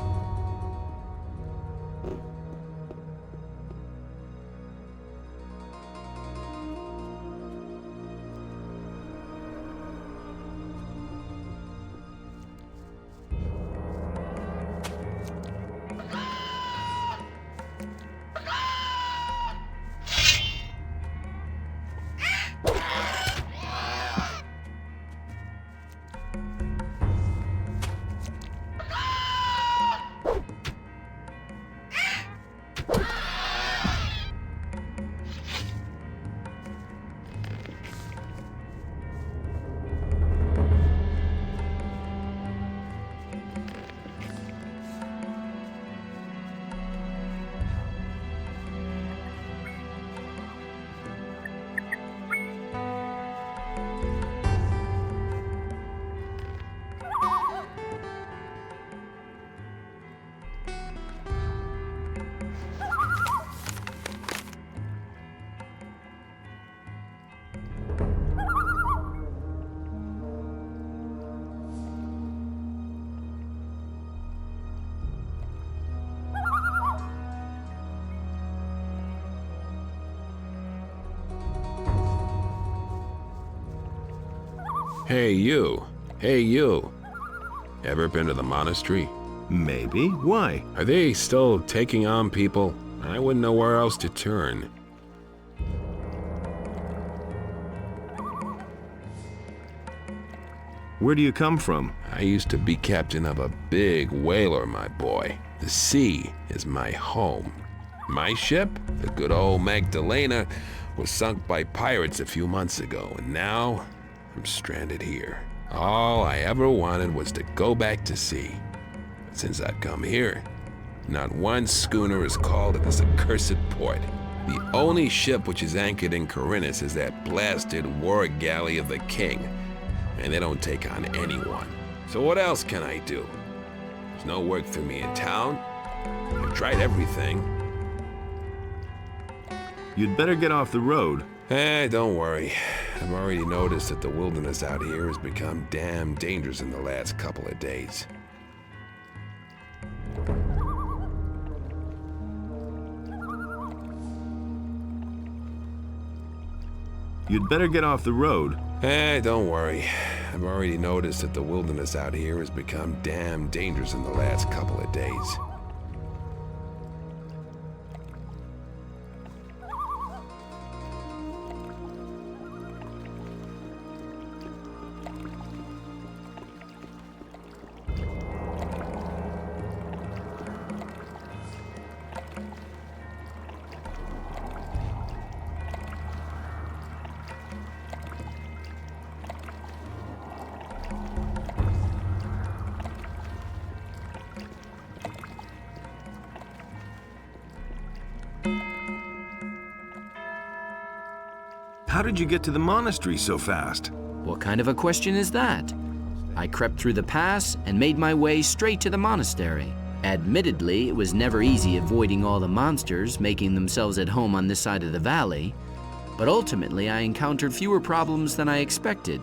Hey, you. Hey, you. Ever been to the monastery? Maybe. Why? Are they still taking on people? I wouldn't know where else to turn. Where do you come from? I used to be captain of a big whaler, my boy. The sea is my home. My ship, the good old Magdalena, was sunk by pirates a few months ago, and now I'm stranded here. All I ever wanted was to go back to sea. But since I've come here, not one schooner is called at this accursed port. The only ship which is anchored in Corinthus is that blasted war galley of the king, and they don't take on anyone. So what else can I do? There's no work for me in town. I've tried everything. You'd better get off the road. Don't worry. I've already noticed that the wilderness out here has become damn dangerous in the last couple of days. You'd better get off the road. Don't worry. I've already noticed that the wilderness out here has become damn dangerous in the last couple of days. How did you get to the monastery so fast? What kind of a question is that? I crept through the pass and made my way straight to the monastery. Admittedly, it was never easy avoiding all the monsters making themselves at home on this side of the valley, but ultimately I encountered fewer problems than I expected.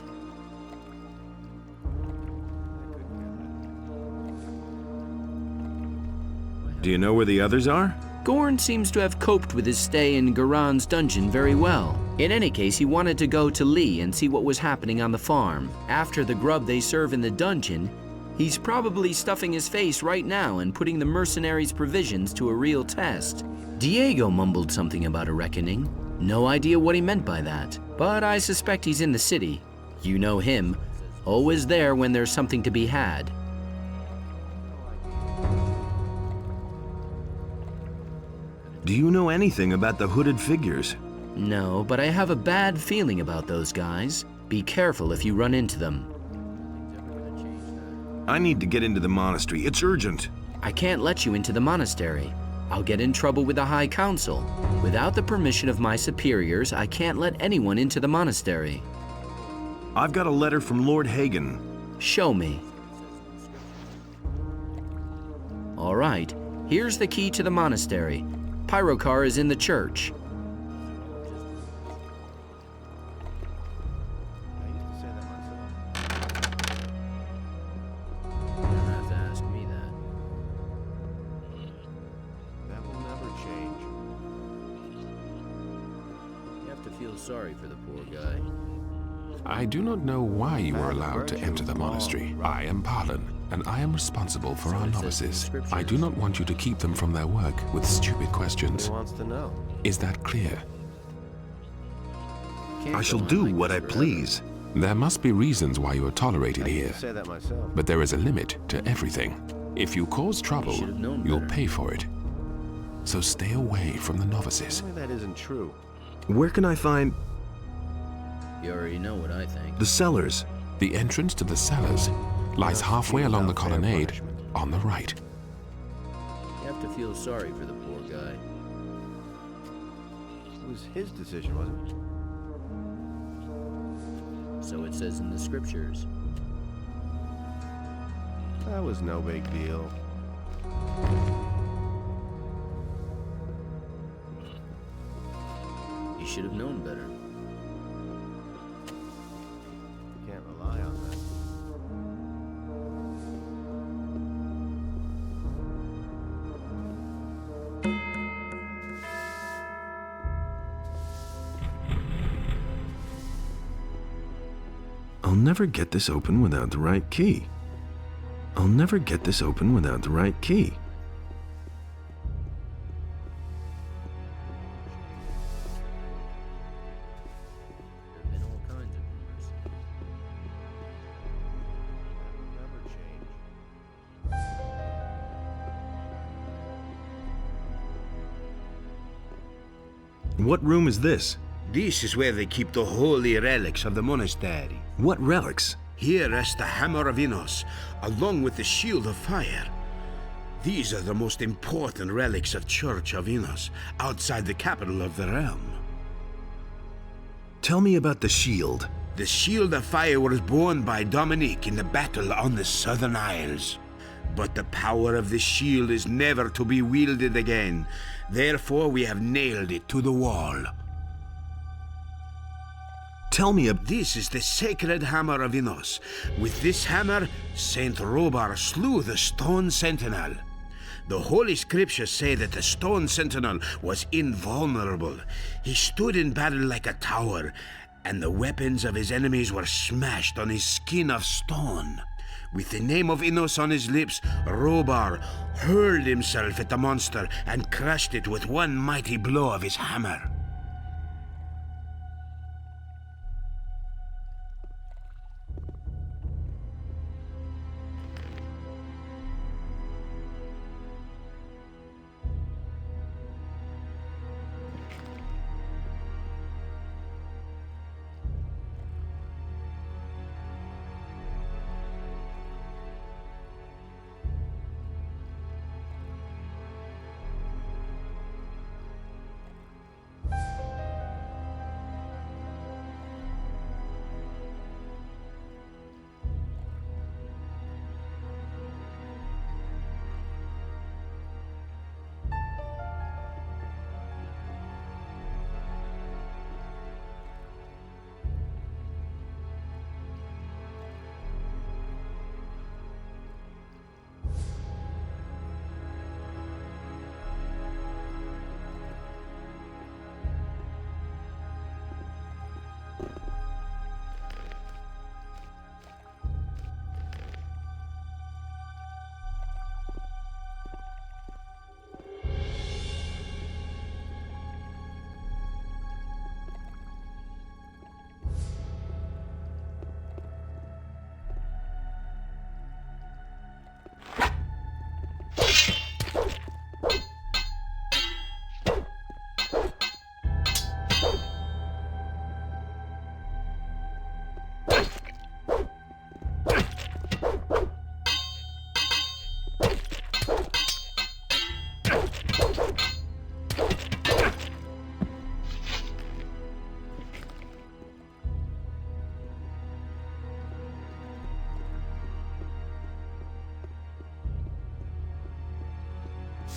Do you know where the others are? Gorn seems to have coped with his stay in Garan's dungeon very well. In any case, he wanted to go to Lee and see what was happening on the farm. After the grub they serve in the dungeon, he's probably stuffing his face right now and putting the mercenaries' provisions to a real test. Diego mumbled something about a reckoning. No idea what he meant by that, but I suspect he's in the city. You know him, always there when there's something to be had. Do you know anything about the hooded figures? No, but I have a bad feeling about those guys. Be careful if you run into them. I need to get into the monastery. It's urgent. I can't let you into the monastery. I'll get in trouble with the High Council. Without the permission of my superiors, I can't let anyone into the monastery. I've got a letter from Lord Hagen. Show me. All right, here's the key to the monastery. Pyrocar is in the church. Sorry for the poor guy. I do not know why you were allowed to enter the monastery. I am Palin, and I am responsible for our novices. I do not want you to keep them from their work with stupid questions. He wants to know. Is that clear? I shall do what I please. There must be reasons why you are tolerated here. I say that myself. But there is a limit to everything. If you cause trouble, you'll pay for it. So stay away from the novices. Tell me that isn't true. Where can I find... You already know what I think. The cellars. The entrance to the cellars lies halfway along the colonnade on the right. You have to feel sorry for the poor guy. It was his decision, wasn't it? So it says in the scriptures. That was no big deal. You should have known better. Can't rely on that. I'll never get this open without the right key. I'll never get this open without the right key. What room is this? This is where they keep the holy relics of the monastery. What relics? Here rests the Hammer of Innos, along with the Shield of Fire. These are the most important relics of Church of Innos, outside the capital of the realm. Tell me about the shield. The Shield of Fire was borne by Dominic in the battle on the Southern Isles. But the power of the shield is never to be wielded again. Therefore, we have nailed it to the wall. Tell me This is the sacred hammer of Innos. With this hammer, Saint Robar slew the stone sentinel. The Holy Scriptures say that the stone sentinel was invulnerable. He stood in battle like a tower, and the weapons of his enemies were smashed on his skin of stone. With the name of Innos on his lips, Robar hurled himself at the monster and crushed it with one mighty blow of his hammer.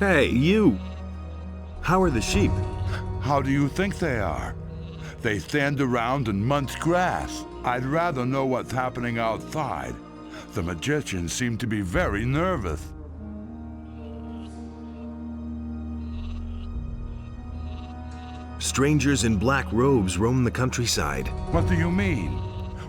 Hey, you! How are the sheep? How do you think they are? They stand around and munch grass. I'd rather know what's happening outside. The magicians seem to be very nervous. Strangers in black robes roam the countryside. What do you mean?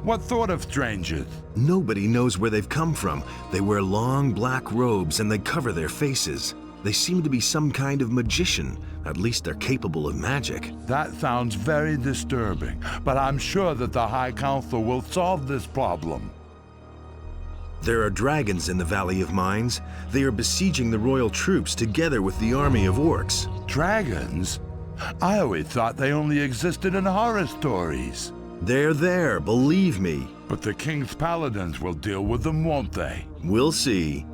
What sort of strangers? Nobody knows where they've come from. They wear long black robes and they cover their faces. They seem to be some kind of magician. At least they're capable of magic. That sounds very disturbing, but I'm sure that the High Council will solve this problem. There are dragons in the Valley of Mines. They are besieging the royal troops together with the army of orcs. Dragons? I always thought they only existed in horror stories. They're there, believe me. But the King's Paladins will deal with them, won't they? We'll see.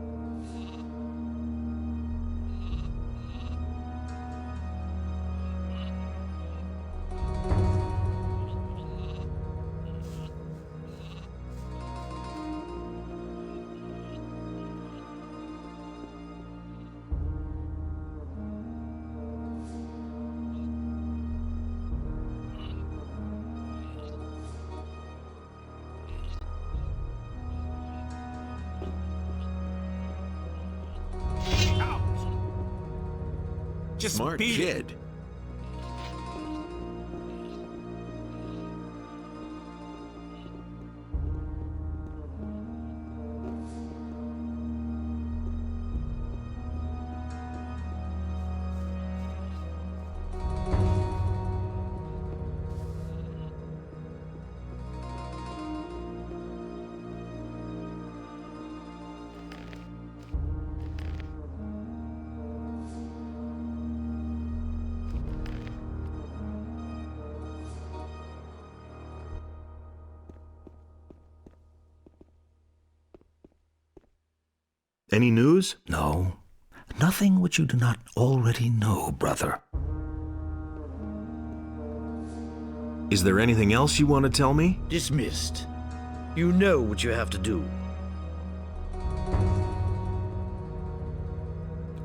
Just smart kid. Any news? No. Nothing which you do not already know, brother. Is there anything else you want to tell me? Dismissed. You know what you have to do.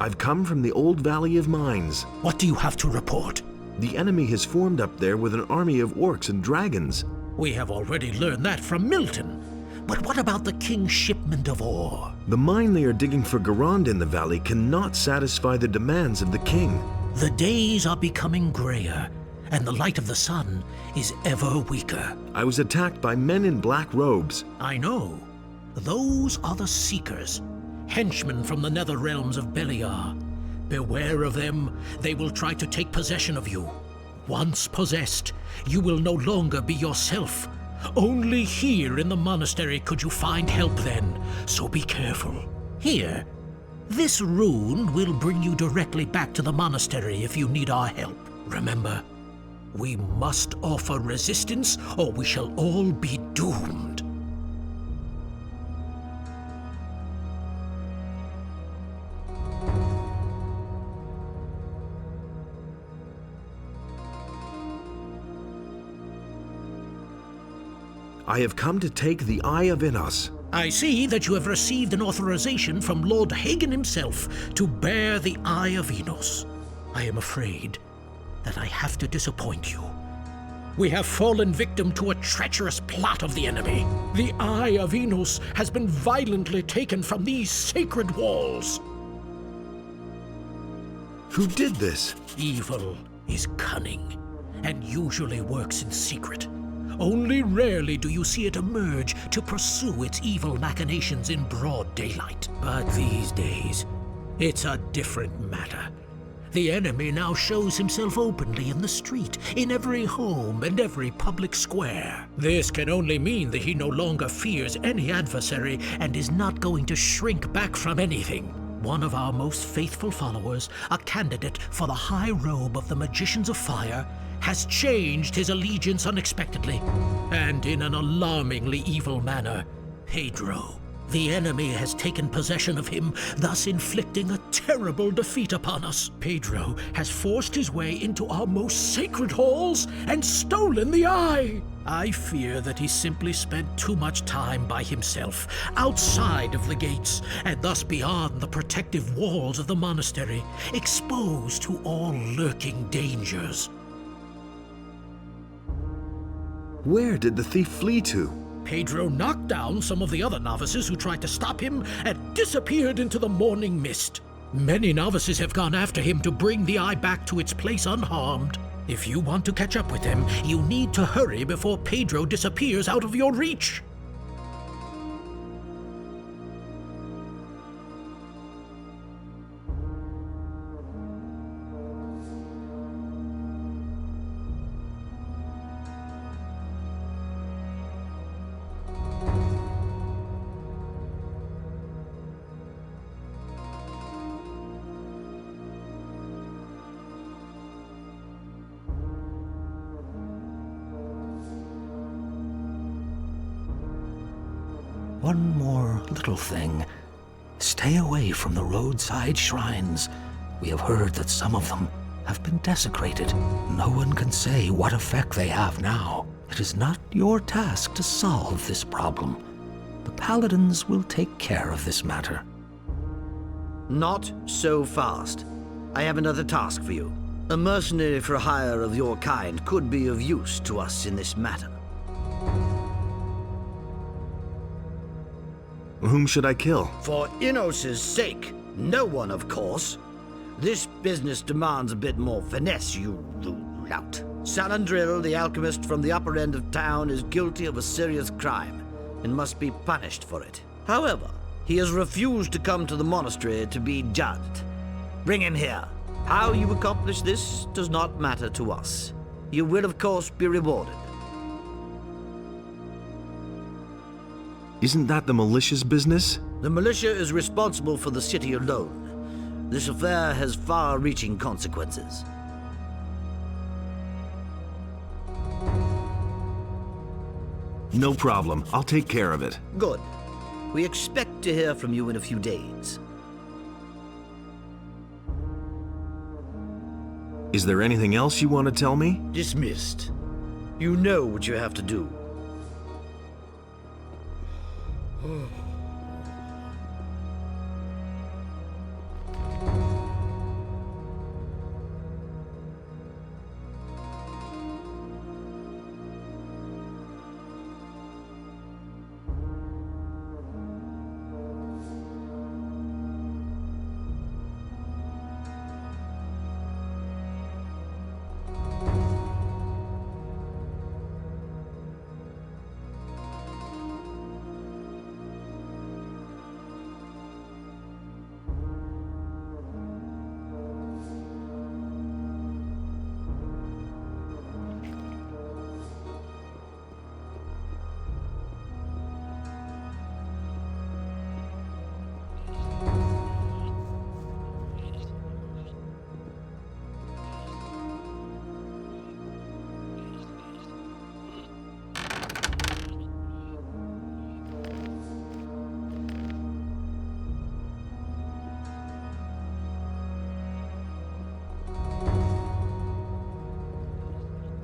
I've come from the old Valley of Mines. What do you have to report? The enemy has formed up there with an army of orcs and dragons. We have already learned that from Milton. But what about the king's shipment of ore? The mine they are digging for Garand in the valley cannot satisfy the demands of the king. The days are becoming grayer, and the light of the sun is ever weaker. I was attacked by men in black robes. I know. Those are the Seekers, henchmen from the nether realms of Beliar. Beware of them. They will try to take possession of you. Once possessed, you will no longer be yourself. Only here in the monastery could you find help then, so be careful. Here, this rune will bring you directly back to the monastery if you need our help. Remember, we must offer resistance or we shall all be doomed. I have come to take the Eye of Innos. I see that you have received an authorization from Lord Hagen himself to bear the Eye of Innos. I am afraid that I have to disappoint you. We have fallen victim to a treacherous plot of the enemy. The Eye of Innos has been violently taken from these sacred walls. Who did this? Evil is cunning and usually works in secret. Only rarely do you see it emerge to pursue its evil machinations in broad daylight. But these days, it's a different matter. The enemy now shows himself openly in the street, in every home and every public square. This can only mean that he no longer fears any adversary and is not going to shrink back from anything. One of our most faithful followers, a candidate for the high robe of the Magicians of Fire, has changed his allegiance unexpectedly, and in an alarmingly evil manner. Pedro, The enemy has taken possession of him, thus inflicting a terrible defeat upon us. Pedro has forced his way into our most sacred halls and stolen the eye. I fear that he simply spent too much time by himself, outside of the gates, and thus beyond the protective walls of the monastery, exposed to all lurking dangers. Where did the thief flee to? Pedro knocked down some of the other novices who tried to stop him and disappeared into the morning mist. Many novices have gone after him to bring the eye back to its place unharmed. If you want to catch up with him, you need to hurry before Pedro disappears out of your reach. One more little thing. Stay away from the roadside shrines. We have heard that some of them have been desecrated. No one can say what effect they have now. It is not your task to solve this problem. The paladins will take care of this matter. Not so fast. I have another task for you. A mercenary for hire of your kind could be of use to us in this matter. Whom should I kill? For Inos's sake. No one, of course. This business demands a bit more finesse, you lout. Salandrill, the alchemist from the upper end of town, is guilty of a serious crime and must be punished for it. However, he has refused to come to the monastery to be judged. Bring him here. How you accomplish this does not matter to us. You will, of course, be rewarded. Isn't that the militia's business? The militia is responsible for the city alone. This affair has far-reaching consequences. No problem. I'll take care of it. Good. We expect to hear from you in a few days. Is there anything else you want to tell me? Dismissed. You know what you have to do.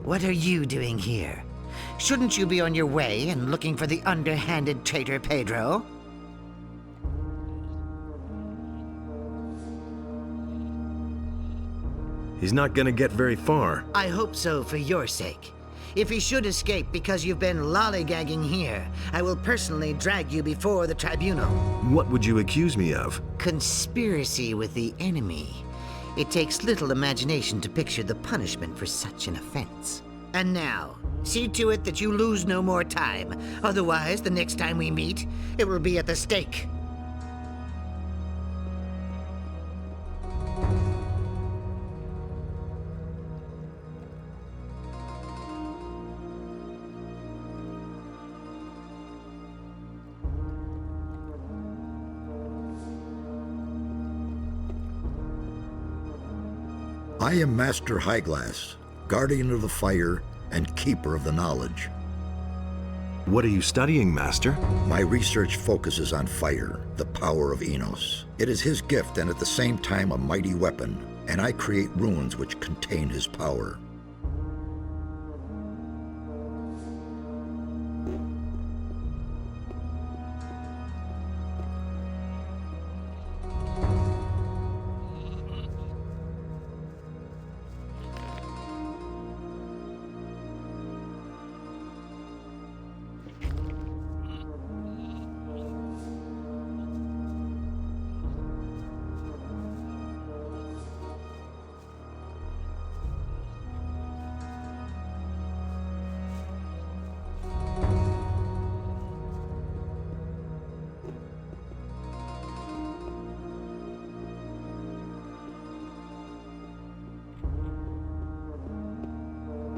What are you doing here? Shouldn't you be on your way and looking for the underhanded traitor Pedro? He's not gonna get very far. I hope so for your sake. If he should escape because you've been lollygagging here, I will personally drag you before the tribunal. What would you accuse me of? Conspiracy with the enemy. It takes little imagination to picture the punishment for such an offense. And now, see to it that you lose no more time. Otherwise, the next time we meet, it will be at the stake. I am Master Highglass, guardian of the fire and keeper of the knowledge. What are you studying, Master? My research focuses on fire, the power of Enos. It is his gift and at the same time a mighty weapon, and I create runes which contain his power.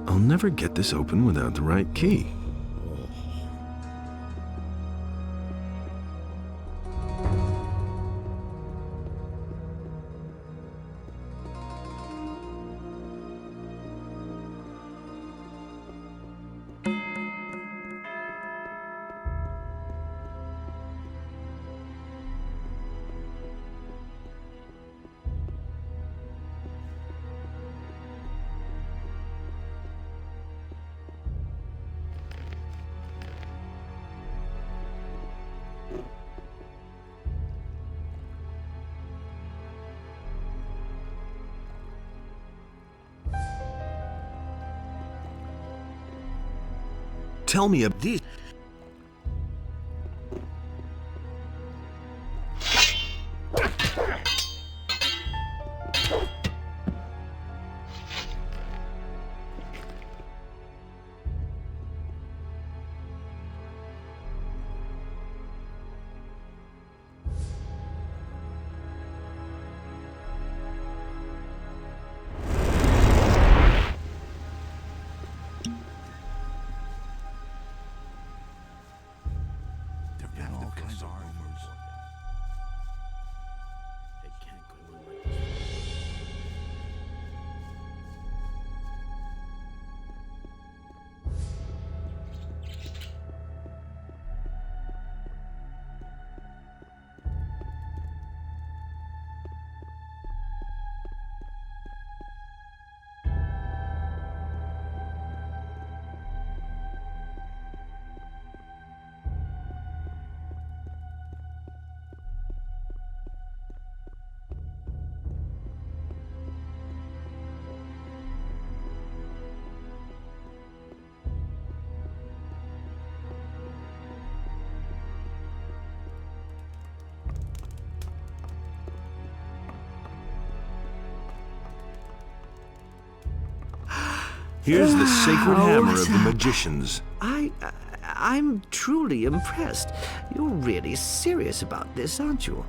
I'll never get this open without the right key. Tell me of these. Here's the sacred hammer of the magicians. I'm truly impressed. You're really serious about this, aren't you?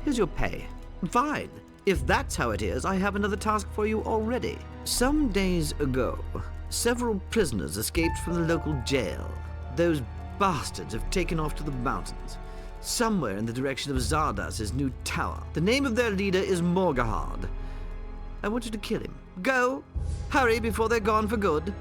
Here's your pay. Fine. If that's how it is, I have another task for you already. Some days ago, several prisoners escaped from the local jail. Those bastards have taken off to the mountains, somewhere in the direction of Zardas' new tower. The name of their leader is Morgahard. I want you to kill him. Go! Hurry before they're gone for good.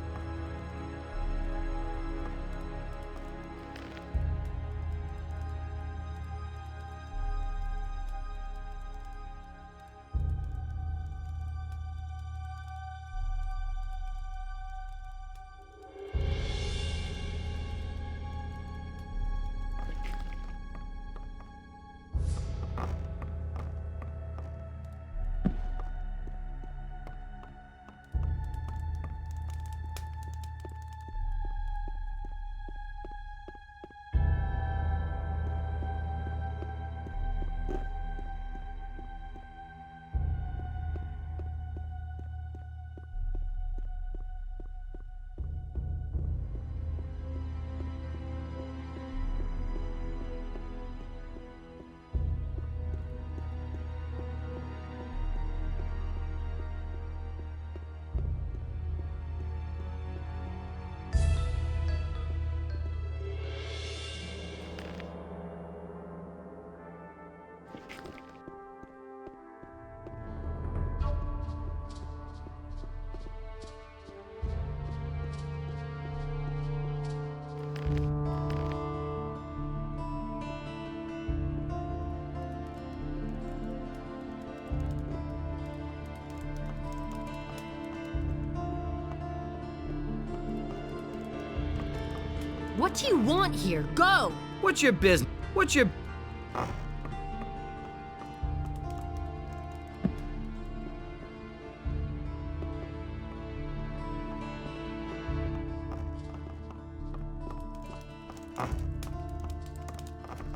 What do you want here? Go! What's your business? What's your...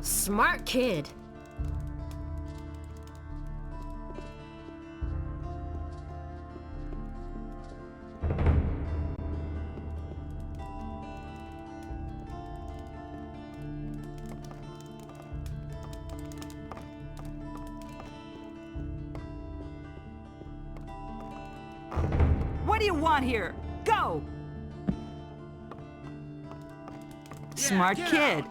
Smart kid. What do you want here? Go! Smart kid.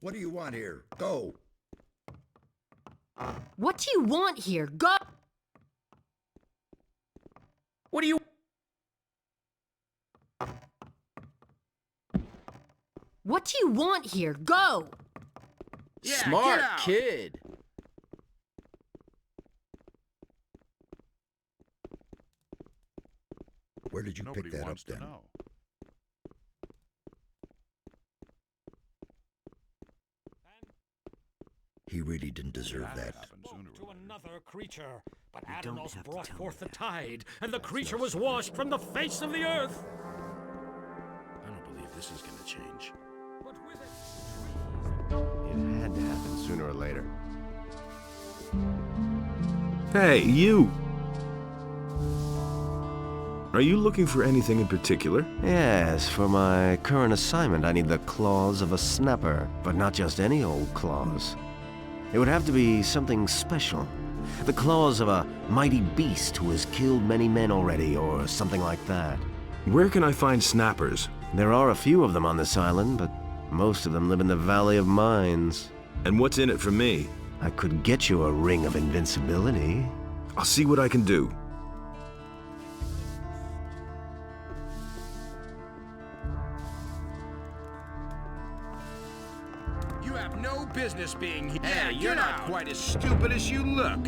What do you want here? Go! What do you want here? Go! What do you... What do you want here? Go! Yeah, Smart get out. kid. Where did you Nobody pick that up wants to then? know. He really didn't deserve that. To another creature, but don't Adanos have to brought tell forth me the tide, and the creature was washed from the face of the earth. I don't believe this is gonna change. But with it, It had to happen sooner or later. Hey, you! Are you looking for anything in particular? Yes, for my current assignment, I need the claws of a snapper, but not just any old claws. It would have to be something special. The claws of a mighty beast who has killed many men already, or something like that. Where can I find snappers? There are a few of them on this island, but most of them live in the Valley of Mines. And what's in it for me? I could get you a ring of invincibility. I'll see what I can do. You have no business being here. Yeah, you're not quite as stupid as you look.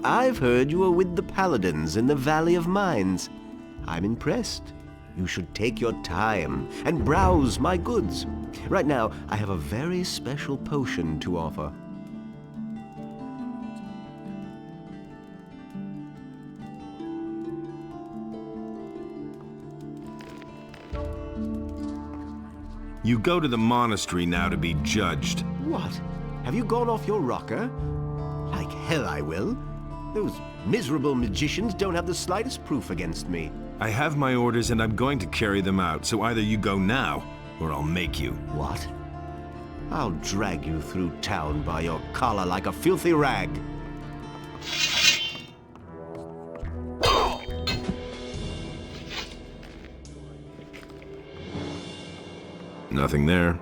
I've heard you are with the Paladins in the Valley of Mines. I'm impressed. You should take your time and browse my goods. Right now, I have a very special potion to offer. You go to the monastery now to be judged. What? Have you gone off your rocker? Like hell I will. Those miserable magicians don't have the slightest proof against me. I have my orders and I'm going to carry them out, so either you go now, or I'll make you. What? I'll drag you through town by your collar like a filthy rag. Nothing there.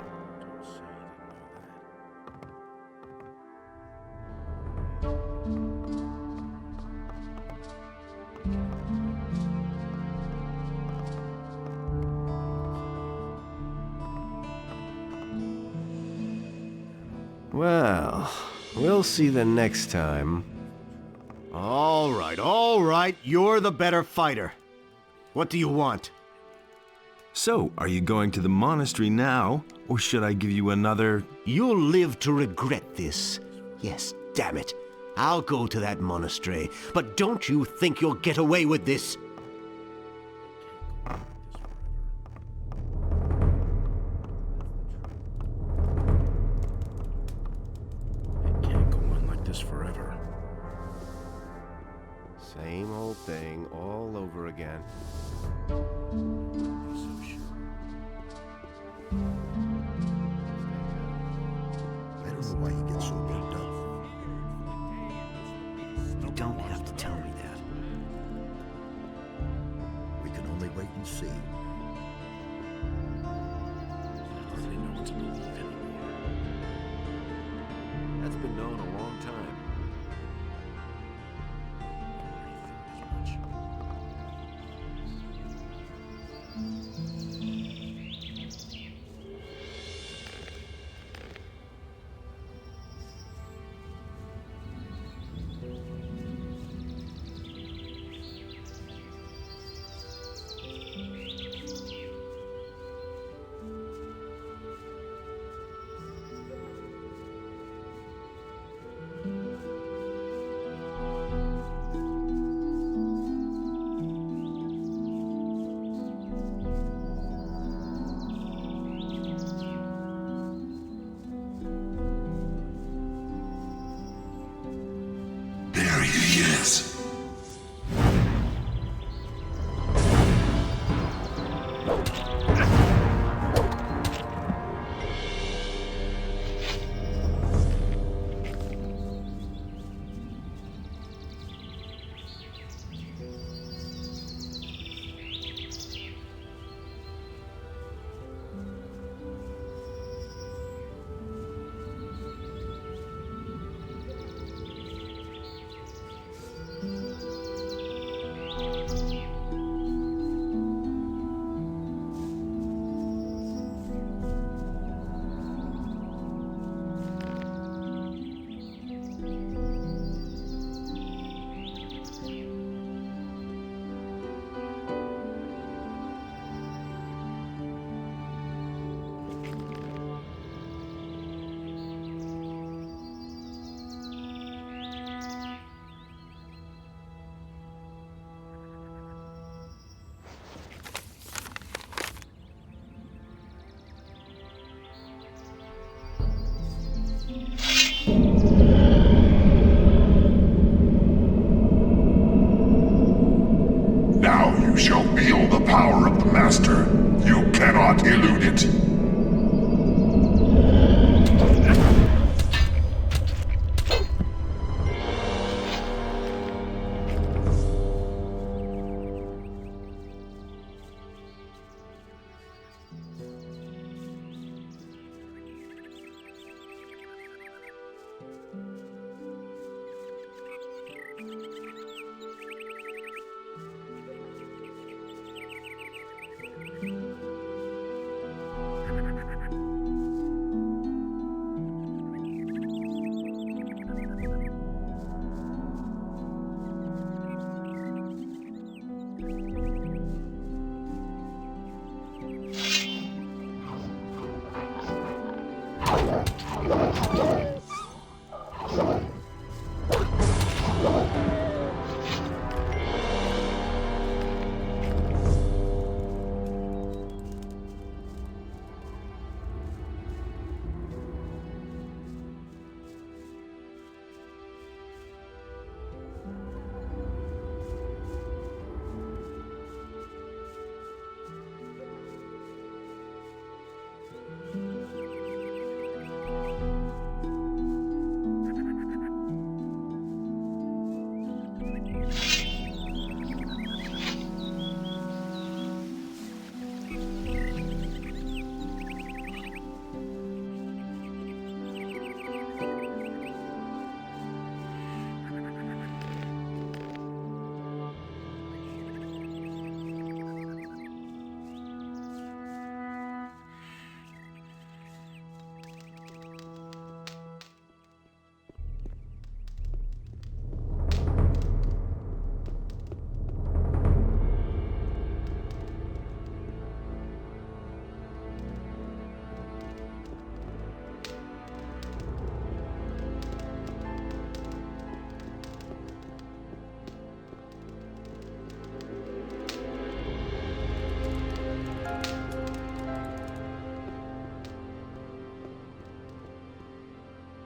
Well, we'll see the next time. All right. You're the better fighter. What do you want? So, are you going to the monastery now, or should I give you another... You'll live to regret this. Yes, damn it. I'll go to that monastery, but don't you think you'll get away with this? It can't go on like this forever. Same old thing all over again. I don't know why he gets so worked up. You don't have to tell me that. We can only wait and see. I don't really know what to believe anymore. That's been known a long time. There he is. Now you shall feel the power of the Master. You cannot elude it.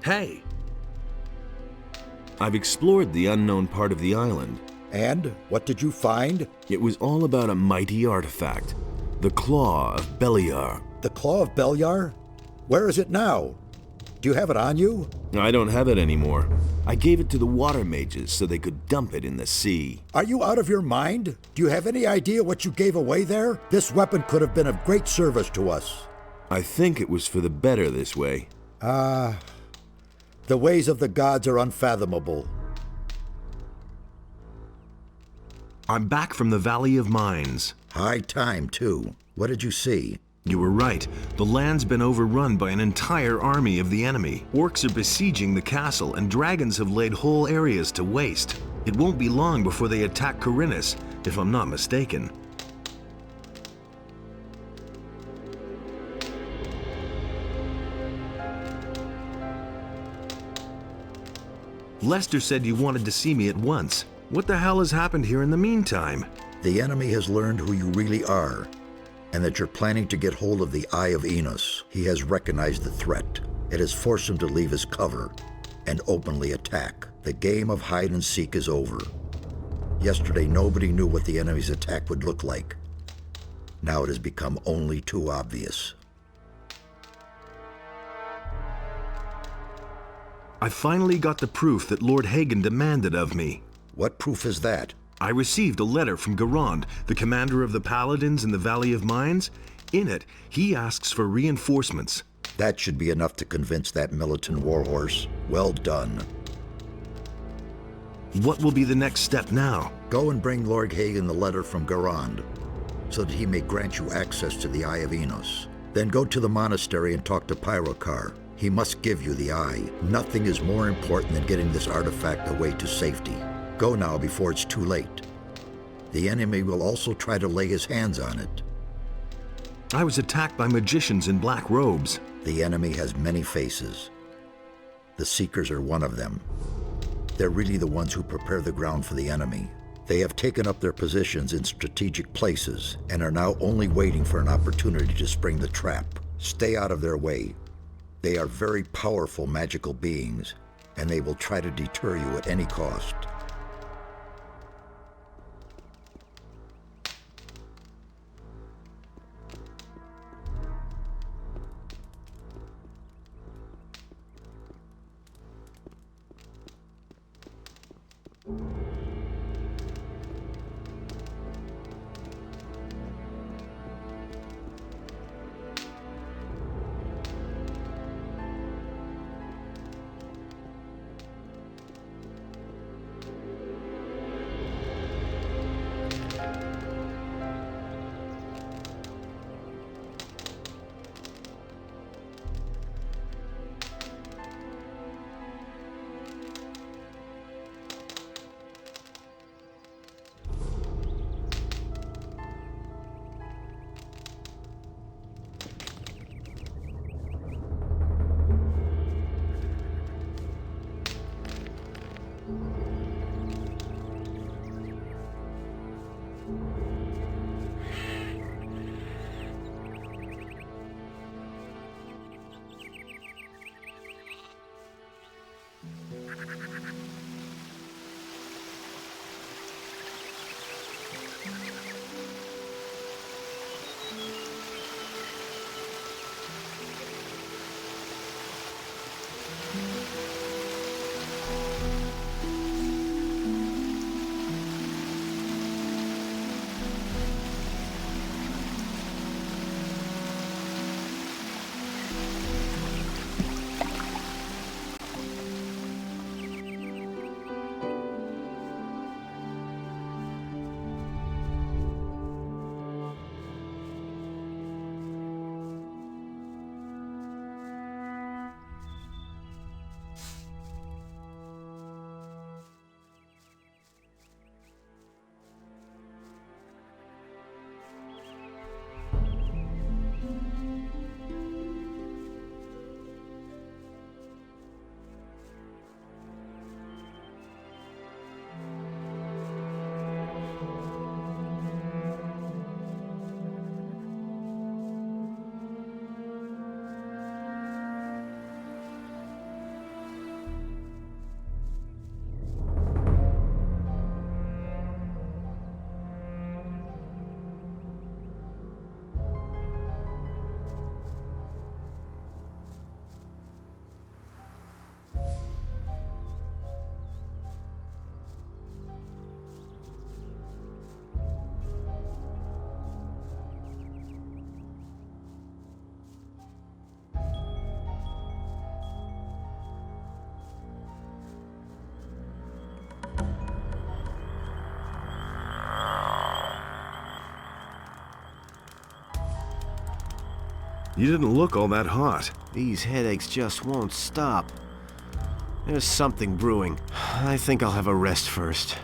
Hey! I've explored the unknown part of the island, And what did you find? It was all about a mighty artifact, the Claw of Beliar. The Claw of Beliar? Where is it now? Do you have it on you? I don't have it anymore. I gave it to the water mages so they could dump it in the sea. Are you out of your mind? Do you have any idea what you gave away there? This weapon could have been of great service to us. I think it was for the better this way. The ways of the gods are unfathomable. I'm back from the Valley of Mines. High time, too. What did you see? You were right. The land's been overrun by an entire army of the enemy. Orcs are besieging the castle, and dragons have laid whole areas to waste. It won't be long before they attack Corinus, if I'm not mistaken. Lester said you wanted to see me at once. What the hell has happened here in the meantime? The enemy has learned who you really are, and that you're planning to get hold of the Eye of Enos. He has recognized the threat. It has forced him to leave his cover and openly attack. The game of hide and seek is over. Yesterday, nobody knew what the enemy's attack would look like. Now it has become only too obvious. I finally got the proof that Lord Hagen demanded of me. What proof is that? I received a letter from Garand, the commander of the Paladins in the Valley of Mines. In it, he asks for reinforcements. That should be enough to convince that militant warhorse. Well done. What will be the next step now? Go and bring Lord Hagen the letter from Garand, so that he may grant you access to the Eye of Enos. Then go to the monastery and talk to Pyrokar. He must give you the eye. Nothing is more important than getting this artifact away to safety. Go now before it's too late. The enemy will also try to lay his hands on it. I was attacked by magicians in black robes. The enemy has many faces. The Seekers are one of them. They're really the ones who prepare the ground for the enemy. They have taken up their positions in strategic places and are now only waiting for an opportunity to spring the trap. Stay out of their way. They are very powerful magical beings, and they will try to deter you at any cost. You didn't look all that hot. These headaches just won't stop. There's something brewing. I think I'll have a rest first.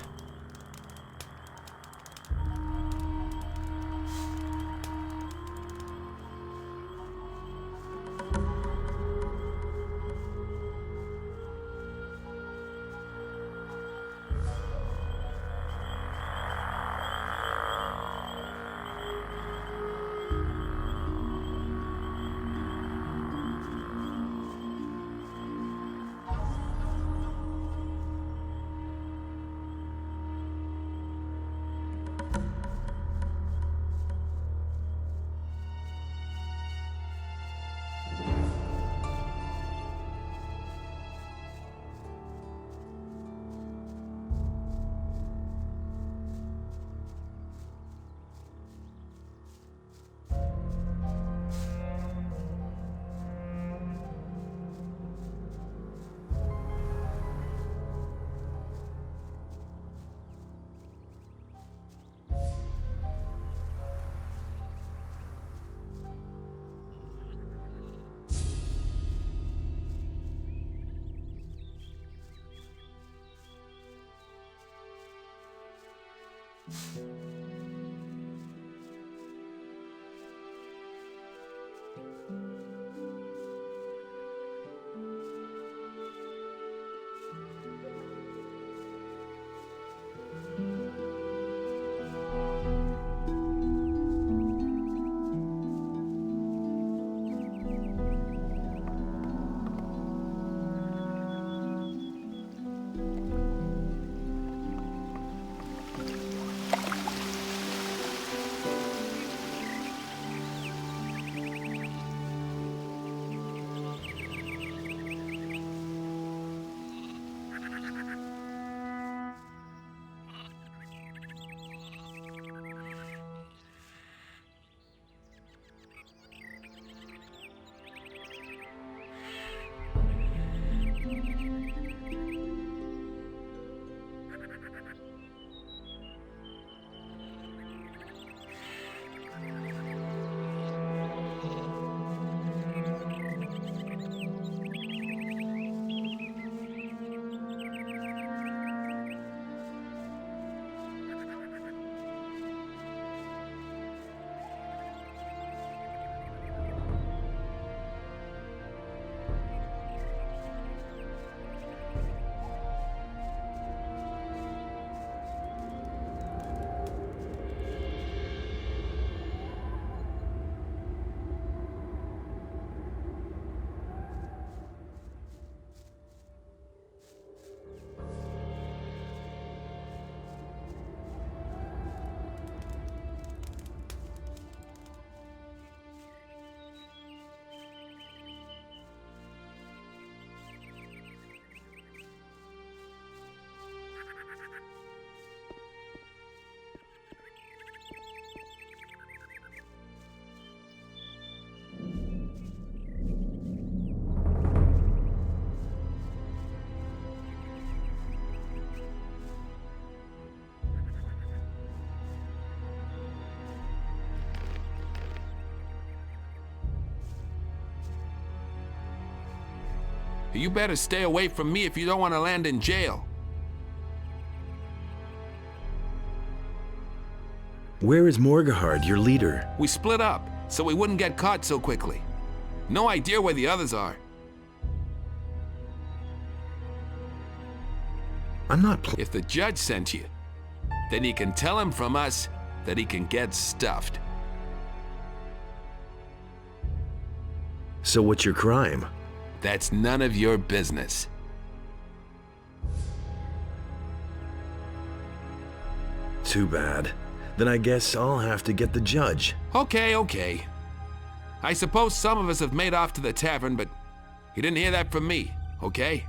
You better stay away from me if you don't want to land in jail. Where is Morgahard, your leader? We split up, so we wouldn't get caught so quickly. No idea where the others are. I'm not If the judge sent you, then you can tell him from us that he can get stuffed. So what's your crime? That's none of your business. Too bad. Then I guess I'll have to get the judge. Okay. I suppose some of us have made off to the tavern, but you didn't hear that from me, okay?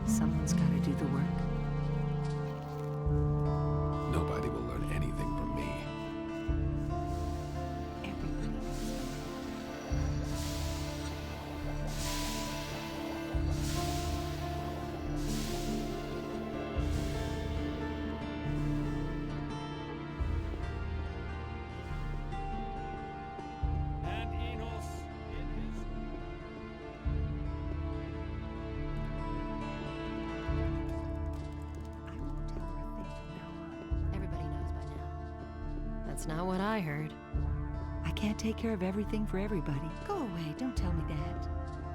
Someone's got to do the work. Nobody will learn anything from me. And Enos in his... Everybody knows by now. That's not what I heard. I can't take care of everything for everybody. Go away, don't tell me that.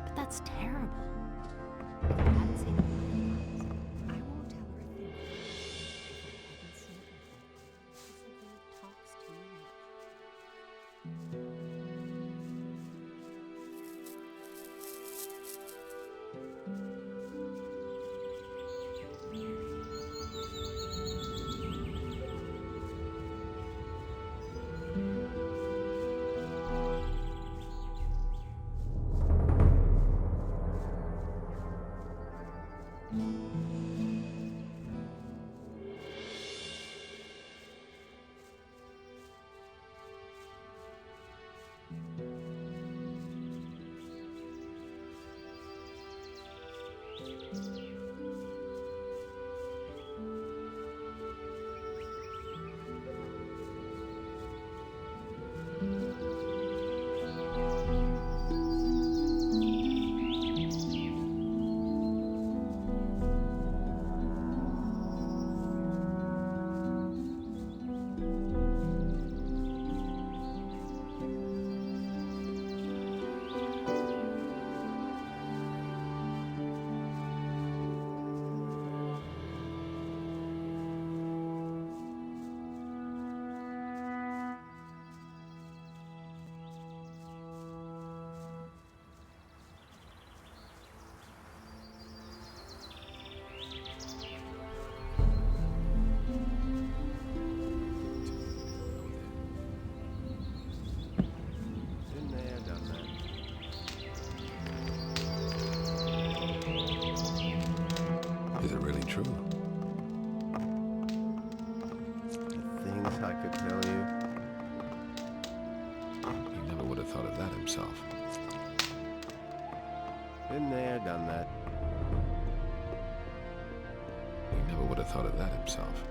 But that's terrible. Is it really true? The things I could tell you. He never would have thought of that himself. Been there, done that. He never would have thought of that himself.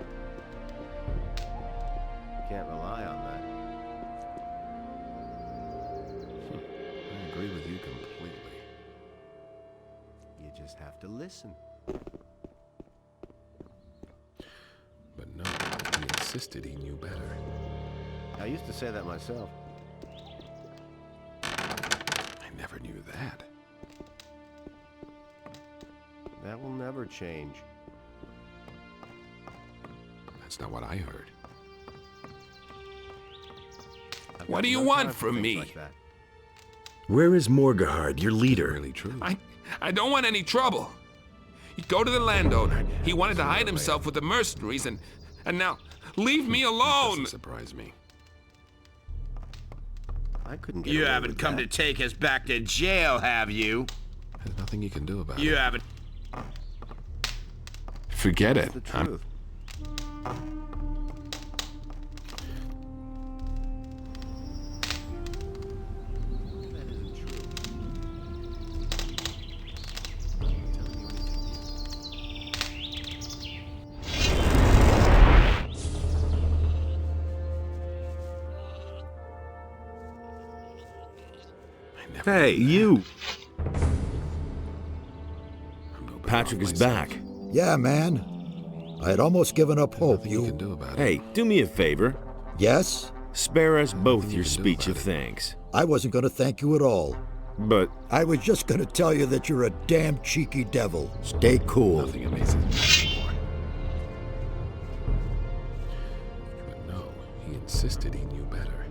Can't rely on that. I agree with you completely. You just have to listen. But no, he insisted he knew better. I used to say that myself. I never knew that. That will never change. That's not what I heard. What do you want from me? Like that. Where is Morgahard, your leader? Really true. I don't want any trouble. You go to the landowner. He wanted to hide himself with the mercenaries, and now leave me alone. Doesn't surprise me. I couldn't get You away haven't with come that. to take us back to jail, have you? Has Nothing you can do about it. You haven't. Forget it. The truth. Hey, you! Patrick is back. Yeah, man. I had almost given up hope. Hey, do me a favor. Yes? Spare us both your speech of thanks. I wasn't going to thank you at all. But I was just going to tell you that you're a damn cheeky devil. Stay cool. Nothing amazes me anymore. But no, he insisted he knew better.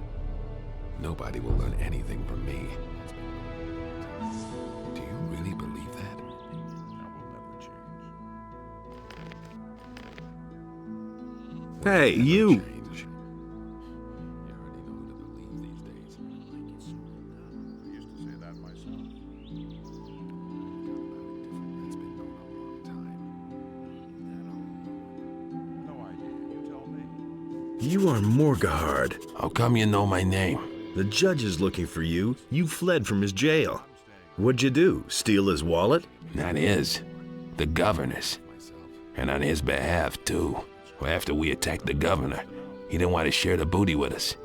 Nobody will learn anything from me. Do you really believe that? Hey, you! You are Morgahard. How come you know my name? The judge is looking for you. You fled from his jail. What'd you do? Steal his wallet? Not his. The governor's. And on his behalf, too. Well, after we attacked the governor, he didn't want to share the booty with us.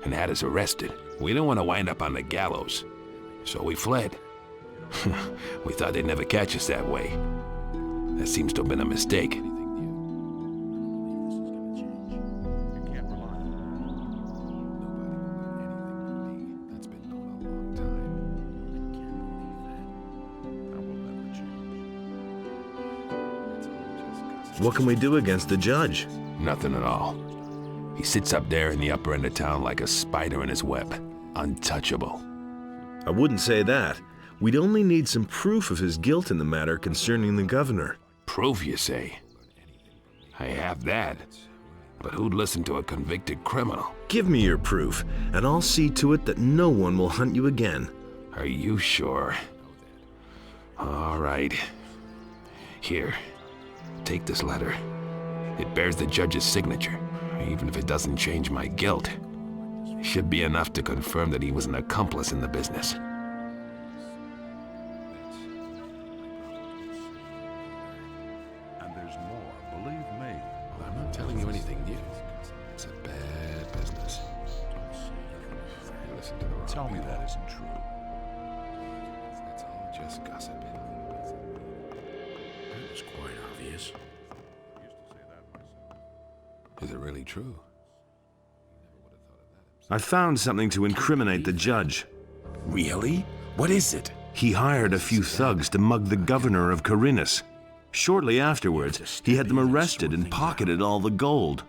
And had us arrested. We didn't want to wind up on the gallows. So we fled. We thought they'd never catch us that way. That seems to have been a mistake. What can we do against the judge? Nothing at all. He sits up there in the upper end of town like a spider in his web. Untouchable. I wouldn't say that. We'd only need some proof of his guilt in the matter concerning the governor. Proof, you say? I have that. But who'd listen to a convicted criminal? Give me your proof, and I'll see to it that no one will hunt you again. Are you sure? All right. Here. Take this letter. It bears the judge's signature. Even if it doesn't change my guilt, it should be enough to confirm that he was an accomplice in the business. And there's more, believe me. Well, I'm not telling you anything new. It's a bad business. You listen to the wrong Tell me people. that isn't true. That's all just gossip. It was quite obvious. Is it really true? I found something to incriminate the judge. Really? What is it? He hired a few thugs to mug the governor of Corinus. Shortly afterwards, he had them arrested and pocketed all the gold.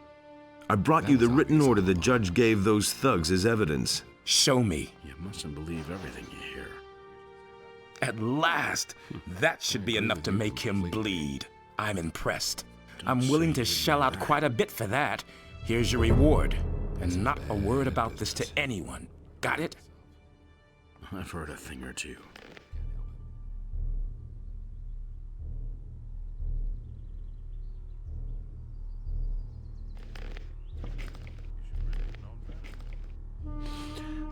I brought you the written order the judge gave those thugs as evidence. Show me. You mustn't believe everything you hear. At last! That should be enough to make him bleed. I'm impressed. I'm willing to shell out quite a bit for that. Here's your reward. And not a word about this to anyone. Got it? I've heard a thing or two.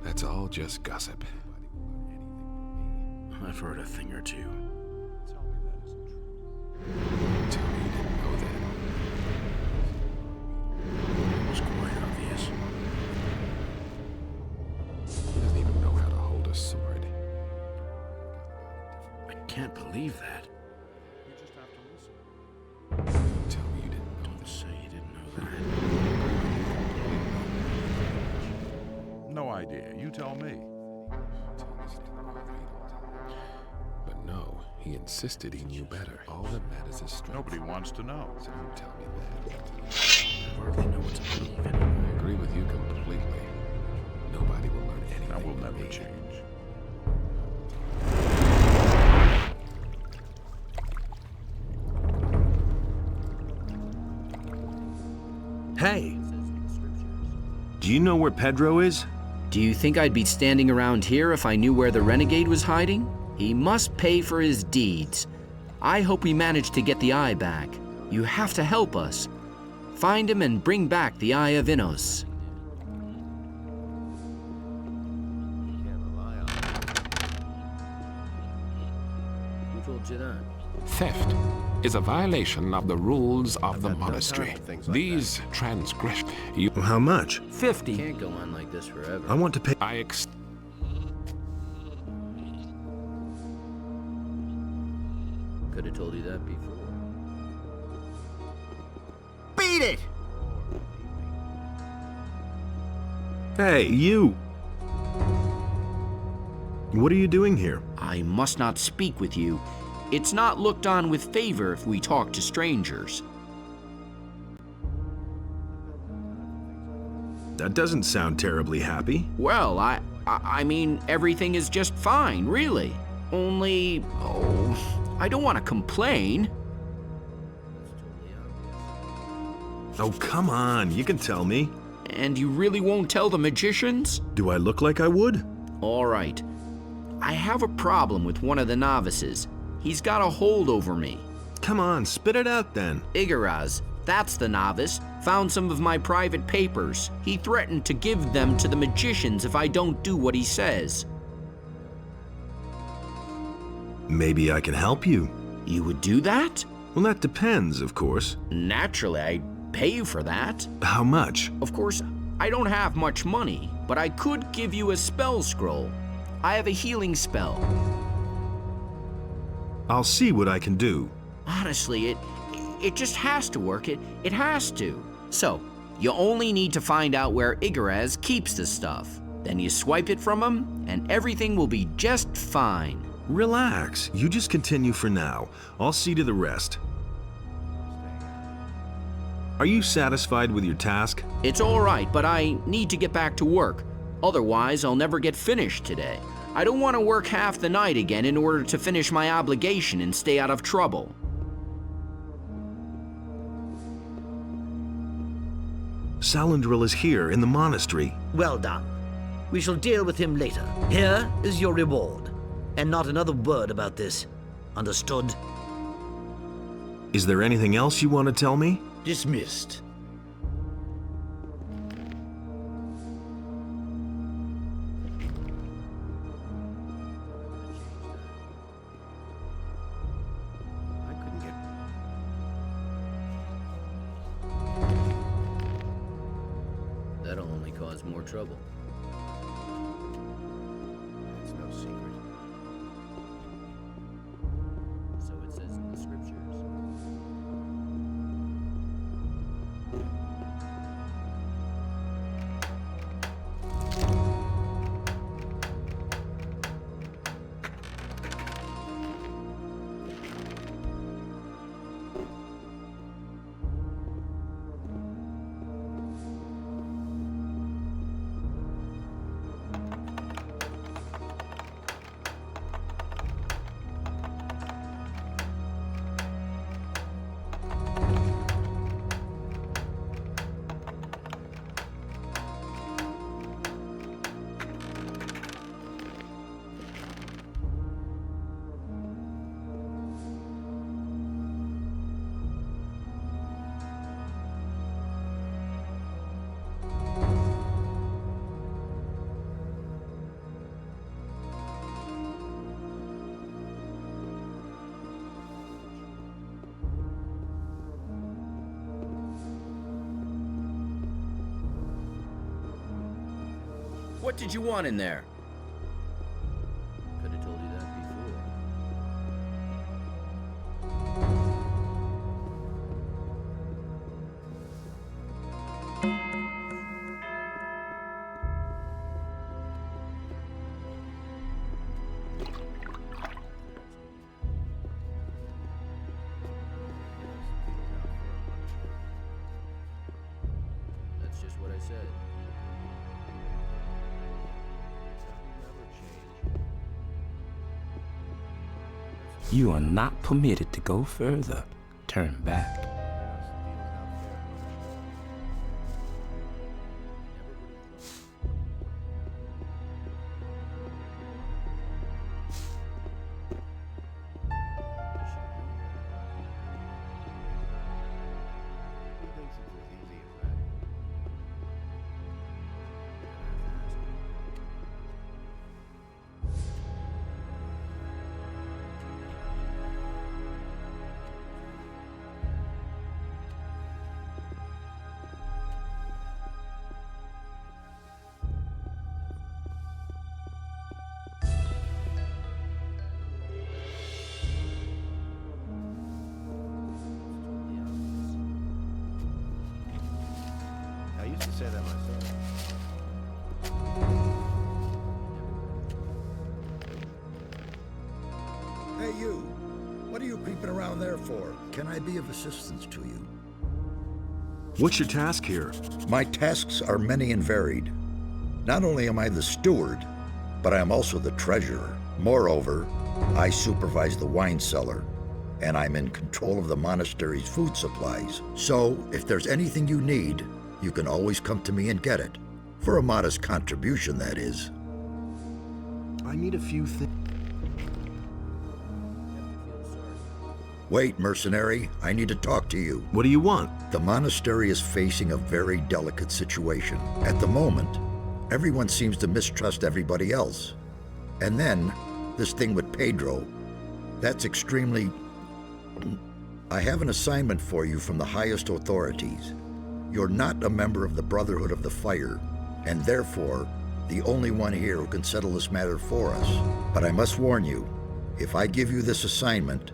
That's all just gossip. I've heard a thing or two. Tell me you didn't know that. It was quite obvious. He doesn't even know how to hold a sword. I can't believe that. Tell me you didn't know Don't say you didn't know that. No idea. You tell me. But no, he insisted he knew better. All that matters is strength. Nobody wants to know. So don't tell me that. I hardly know what to believe anymore. I agree with you completely. Nobody will learn anything. That will from never me. change. Hey! Do you know where Pedro is? Do you think I'd be standing around here if I knew where the renegade was hiding? He must pay for his deeds. I hope we manage to get the eye back. You have to help us. Find him and bring back the Eye of Innos. Who told you that? Theft is a violation of the rules of the monastery. These transgressions. How much? 50. Can't go on like this forever. I want to pay. Could have told you that before. Beat it! Hey, you! What are you doing here? I must not speak with you. It's not looked on with favor if we talk to strangers. That doesn't sound terribly happy. Well, I mean, everything is just fine, really. Only, I don't want to complain. Oh, come on, you can tell me. And you really won't tell the magicians? Do I look like I would? All right. I have a problem with one of the novices. He's got a hold over me. Come on, spit it out then. Igaraz, that's the novice, found some of my private papers. He threatened to give them to the magicians if I don't do what he says. Maybe I can help you. You would do that? Well, that depends, of course. Naturally, I'd pay you for that. How much? Of course, I don't have much money, but I could give you a spell scroll. I have a healing spell. I'll see what I can do. Honestly, it just has to work. It has to. So, you only need to find out where Igaraz keeps the stuff. Then you swipe it from him, and everything will be just fine. Relax. You just continue for now. I'll see to the rest. Are you satisfied with your task? It's all right, but I need to get back to work. Otherwise, I'll never get finished today. I don't want to work half the night again in order to finish my obligation and stay out of trouble. Salandril is here in the monastery. Well done. We shall deal with him later. Here is your reward. And not another word about this. Understood? Is there anything else you want to tell me? Dismissed. That'll only cause more trouble. It's no secret. So it says in the scriptures. What did you want in there? Could have told you that before. That's just what I said. You are not permitted to go further. Turn back. say that myself. Hey, you! What are you peeping around there for? Can I be of assistance to you? What's your task here? My tasks are many and varied. Not only am I the steward, but I am also the treasurer. Moreover, I supervise the wine cellar, and I'm in control of the monastery's food supplies. So, if there's anything you need, you can always come to me and get it. For a modest contribution, that is. I need a few things. Wait, mercenary, I need to talk to you. What do you want? The monastery is facing a very delicate situation. At the moment, everyone seems to mistrust everybody else. And then, this thing with Pedro, that's extremely... I have an assignment for you from the highest authorities. You're not a member of the Brotherhood of the Fire, and therefore, the only one here who can settle this matter for us. But I must warn you, if I give you this assignment,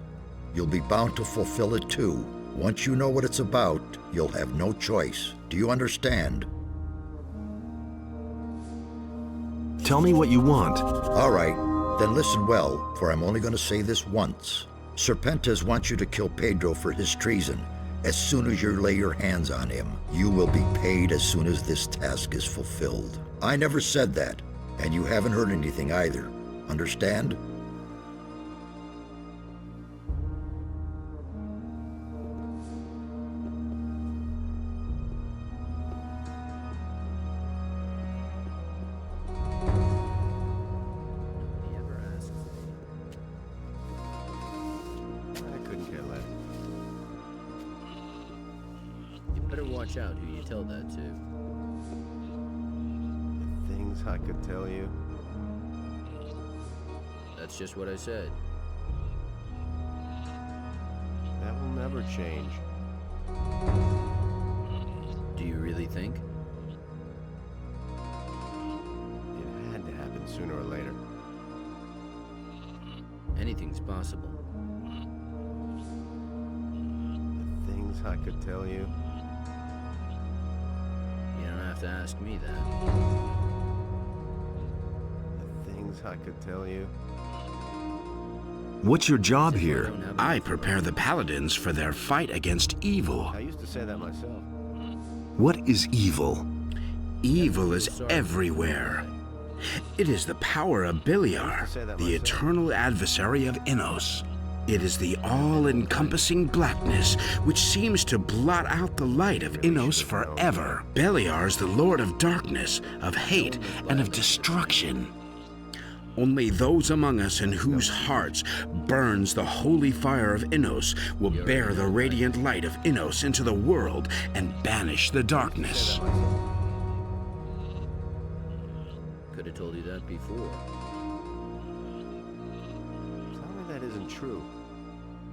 you'll be bound to fulfill it too. Once you know what it's about, you'll have no choice. Do you understand? Tell me what you want. All right, then listen well, for I'm only going to say this once. Serpentis wants you to kill Pedro for his treason. As soon as you lay your hands on him, you will be paid as soon as this task is fulfilled. I never said that, and you haven't heard anything either. Understand? Watch out who you tell that to. The things I could tell you. That's just what I said. That will never change. Do you really think? It had to happen sooner or later. Anything's possible. The things I could tell you. You don't have to ask me that. The things I could tell you. What's your job here? I prepare the paladins for their fight against evil. I used to say that myself. What is evil? Evil is everywhere. It is the power of Beliar, the eternal adversary of Innos. It is the all-encompassing blackness which seems to blot out the light of Innos forever. Beliar is the lord of darkness, of hate, and of destruction. Only those among us in whose hearts burns the holy fire of Innos will bear the radiant light of Innos into the world and banish the darkness. Could have told you that before. Tell me that isn't true.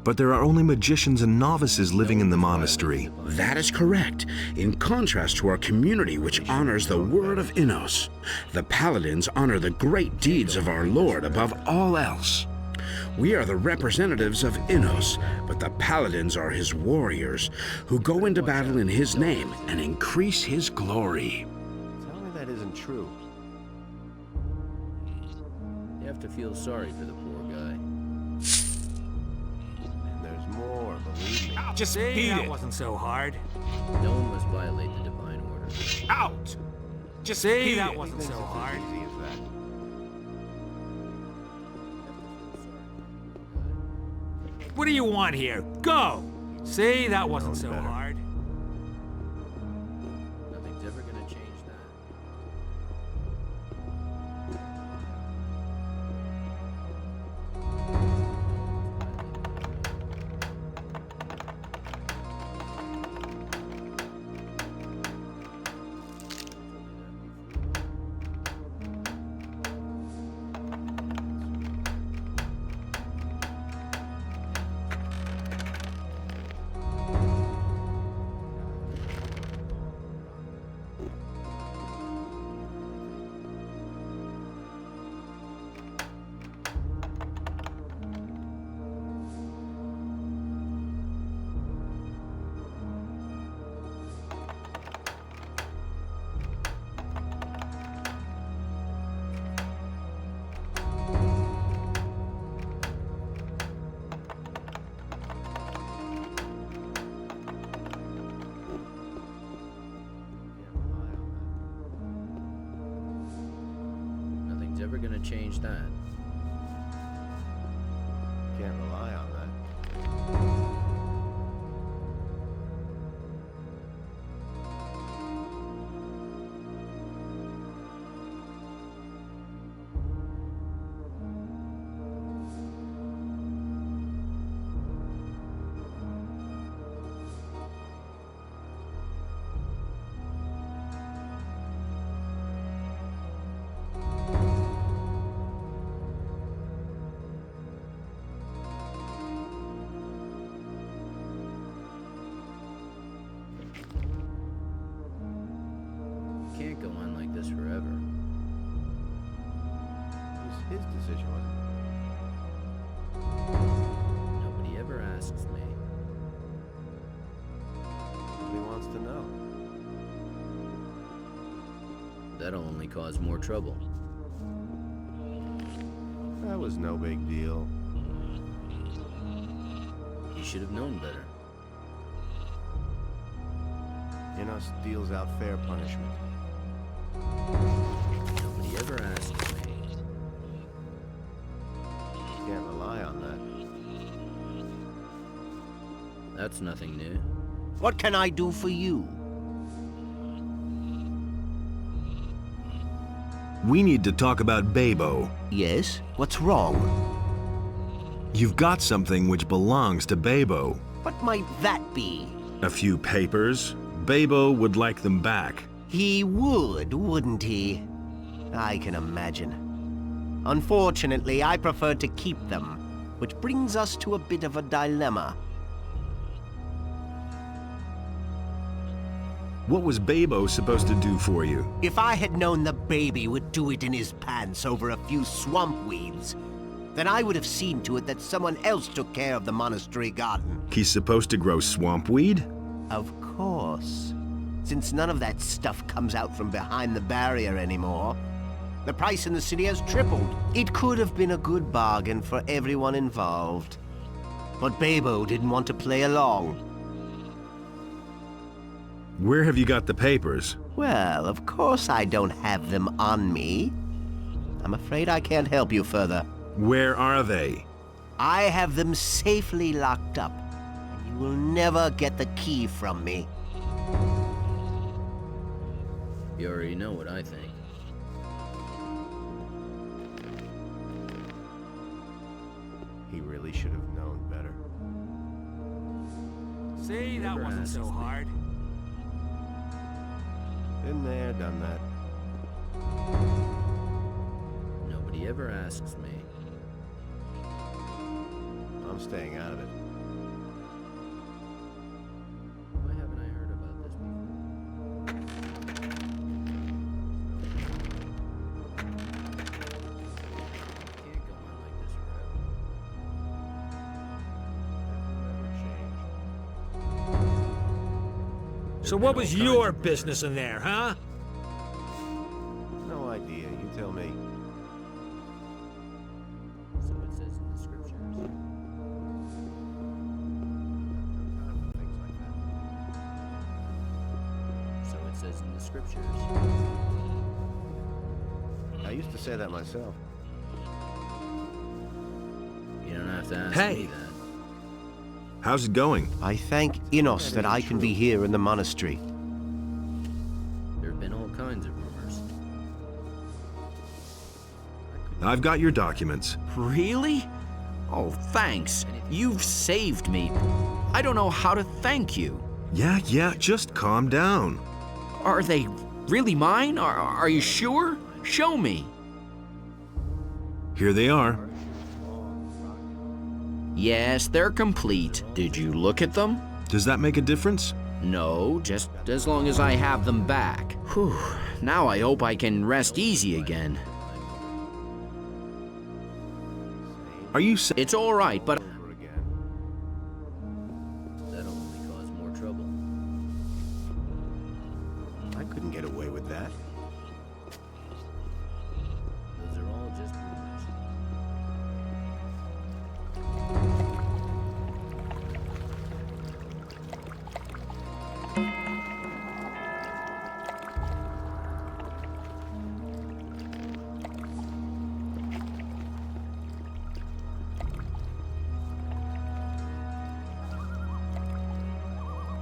But there are only magicians and novices living in the monastery. That is correct. In contrast to our community, which honors the word of Innos, the paladins honor the great deeds of our Lord above all else. We are the representatives of Innos, but the paladins are his warriors, who go into battle in his name and increase his glory. Tell me that isn't true. You have to feel sorry for the poor guy. More, believe me. Just beat it. That wasn't so hard. No one must violate the divine order. Out! Just see, that wasn't so hard. Easy as that. What do you want here? Go! See, that wasn't so better. hard. Nothing's ever gonna change that. Nobody's ever gonna change that. Can't rely on that. Can't go on like this forever. It was his decision, wasn't Nobody ever asks me. it? Nobody wants to know. That'll only cause more trouble. That was no big deal. You should have known better. Inos deals out fair punishment. Nobody ever asks me. Can't rely on that. That's nothing new. What can I do for you? We need to talk about Babo. Yes? What's wrong? You've got something which belongs to Babo. What might that be? A few papers. Babo would like them back. He would, wouldn't he? I can imagine. Unfortunately, I prefer to keep them, which brings us to a bit of a dilemma. What was Babo supposed to do for you? If I had known the baby would do it in his pants over a few swamp weeds, then I would have seen to it that someone else took care of the monastery garden. He's supposed to grow swamp weed? Of course. Since none of that stuff comes out from behind the barrier anymore, the price in the city has tripled. It could have been a good bargain for everyone involved. But Babo didn't want to play along. Where have you got the papers? Well, of course I don't have them on me. I'm afraid I can't help you further. Where are they? I have them safely locked up, and you will never get the key from me. You already know what I think. He really should have known better. See, that wasn't so hard. Been there, done that. Nobody ever asks me. I'm staying out of it. Why haven't I heard about this before? Can't go on like this forever. So what was your business in there, huh? No idea. You tell me. So it says in the scriptures. So it says in the scriptures. I used to say that myself. You don't have to ask Hey. me that. How's it going? I thank Inos that I can be here in the monastery. There have been all kinds of rumors. I've got your documents. Really? Oh, thanks. You've saved me. I don't know how to thank you. Yeah, just calm down. Are they really mine? Are you sure? Show me. Here they are. Yes, they're complete. Did you look at them? Does that make a difference? No, just as long as I have them back. Whew. Now I hope I can rest easy again. Are you saying it's all right, but that'll only cause more trouble. I couldn't get away with that. Those are all just rumors.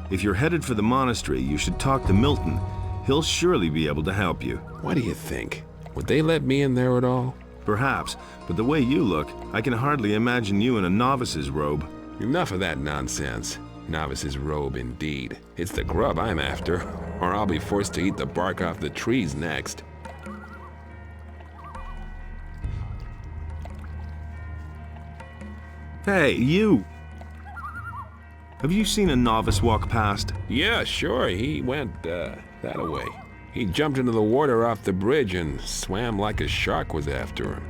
If you're headed for the monastery, you should talk to Milton. He'll surely be able to help you. What do you think? Would they let me in there at all? Perhaps, but the way you look, I can hardly imagine you in a novice's robe. Enough of that nonsense. Novice's robe indeed. It's the grub I'm after, or I'll be forced to eat the bark off the trees next. Hey, you! Have you seen a novice walk past? Yeah, sure. He went, that-a-way. He jumped into the water off the bridge and swam like a shark was after him.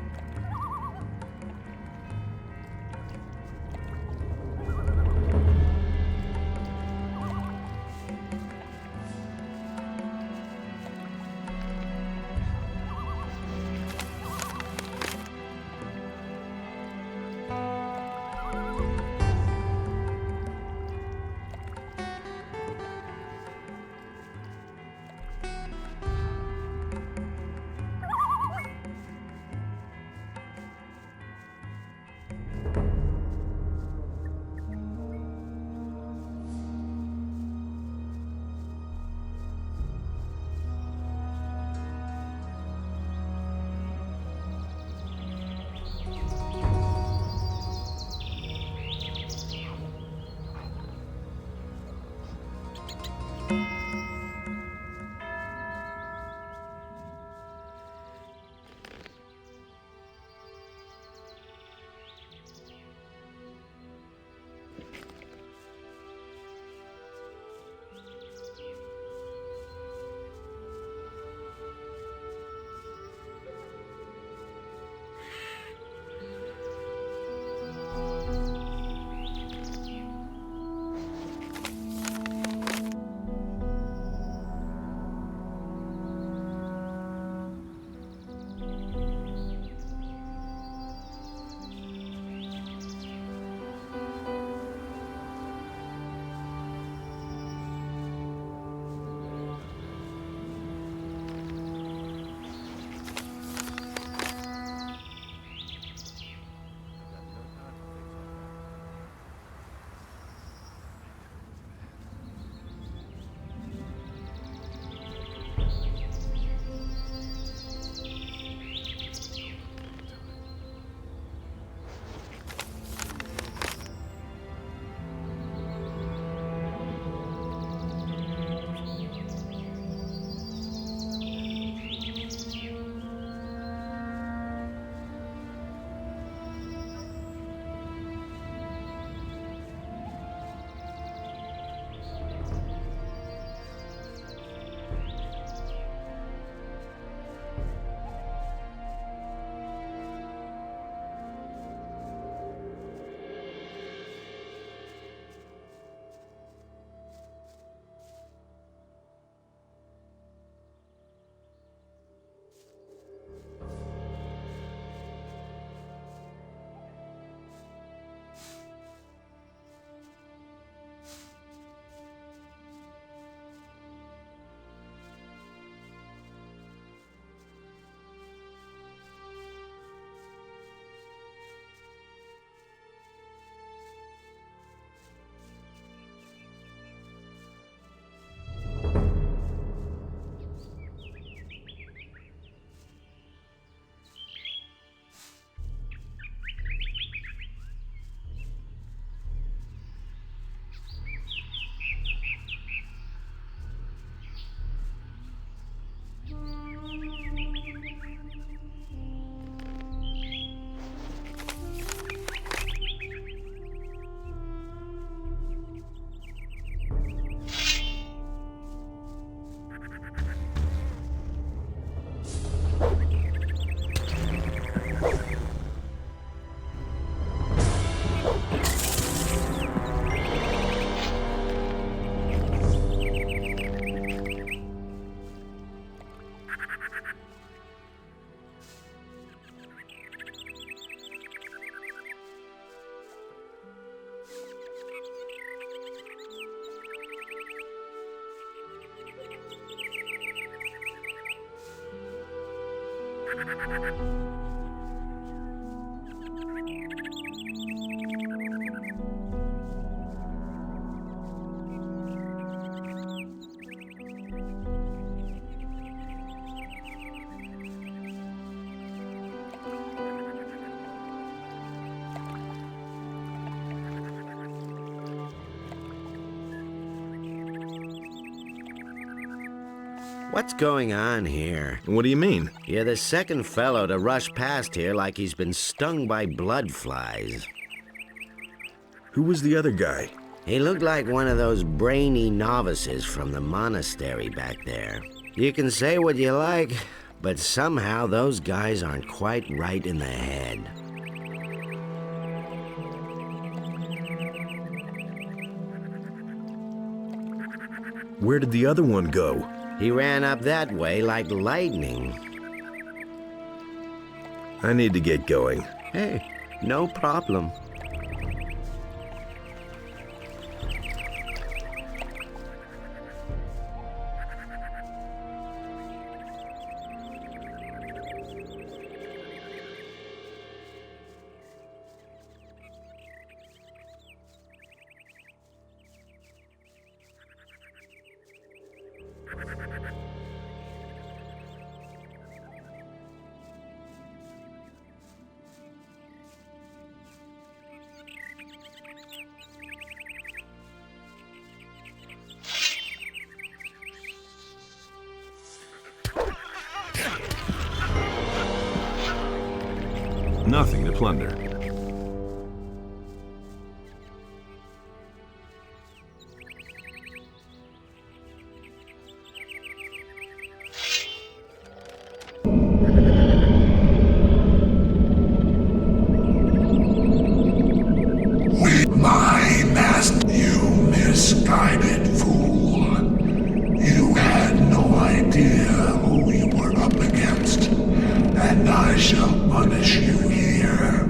What's going on here? What do you mean? You're the second fellow to rush past here like he's been stung by blood flies. Who was the other guy? He looked like one of those brainy novices from the monastery back there. You can say what you like, but somehow those guys aren't quite right in the head. Where did the other one go? He ran up that way like lightning. I need to get going. Hey, no problem. Nothing to plunder. My master, you misguided fool. You had no idea who you were up against, and I shall punish you here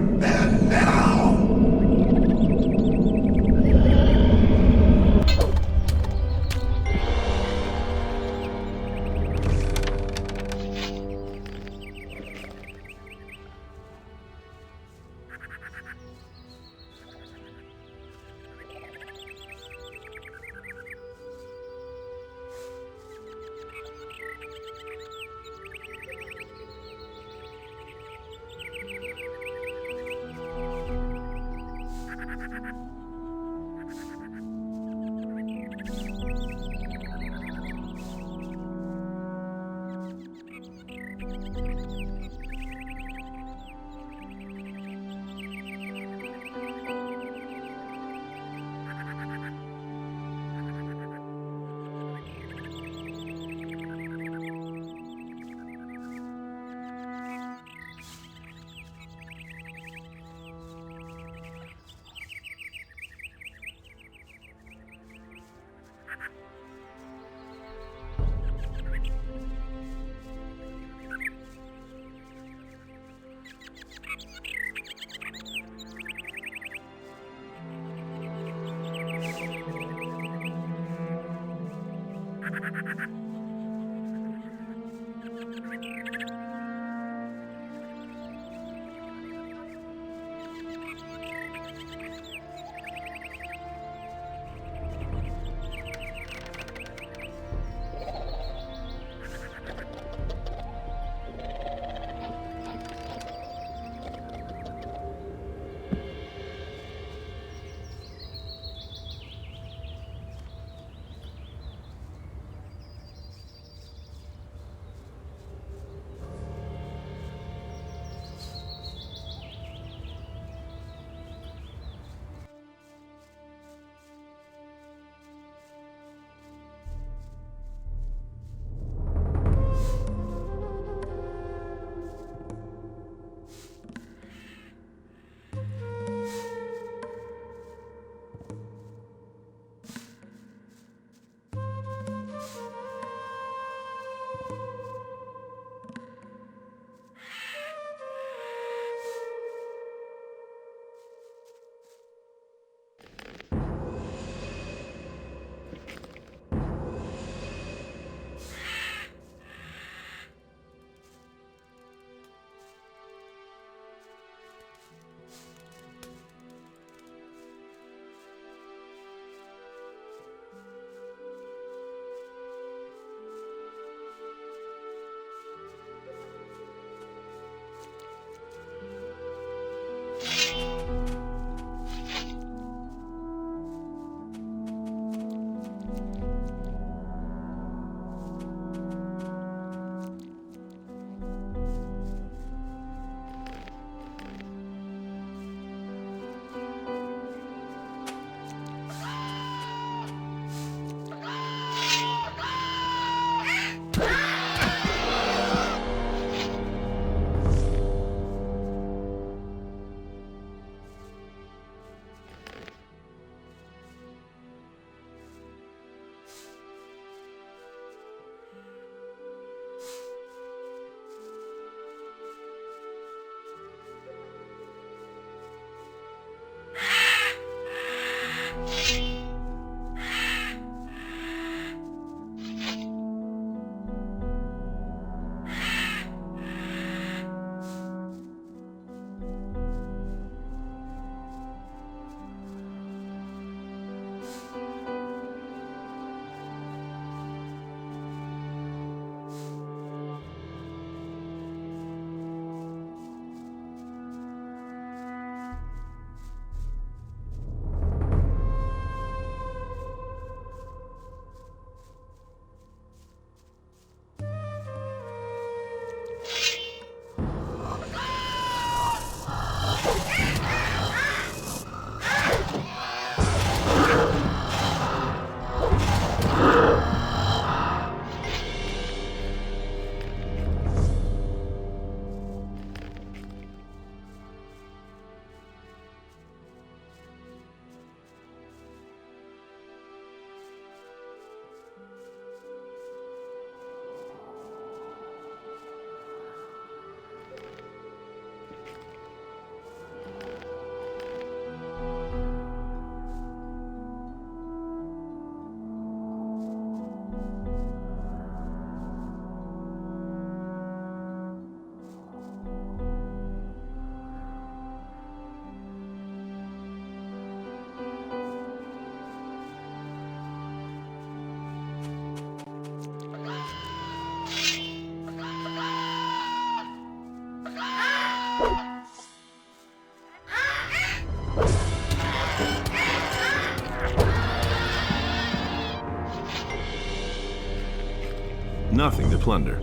Nothing to plunder.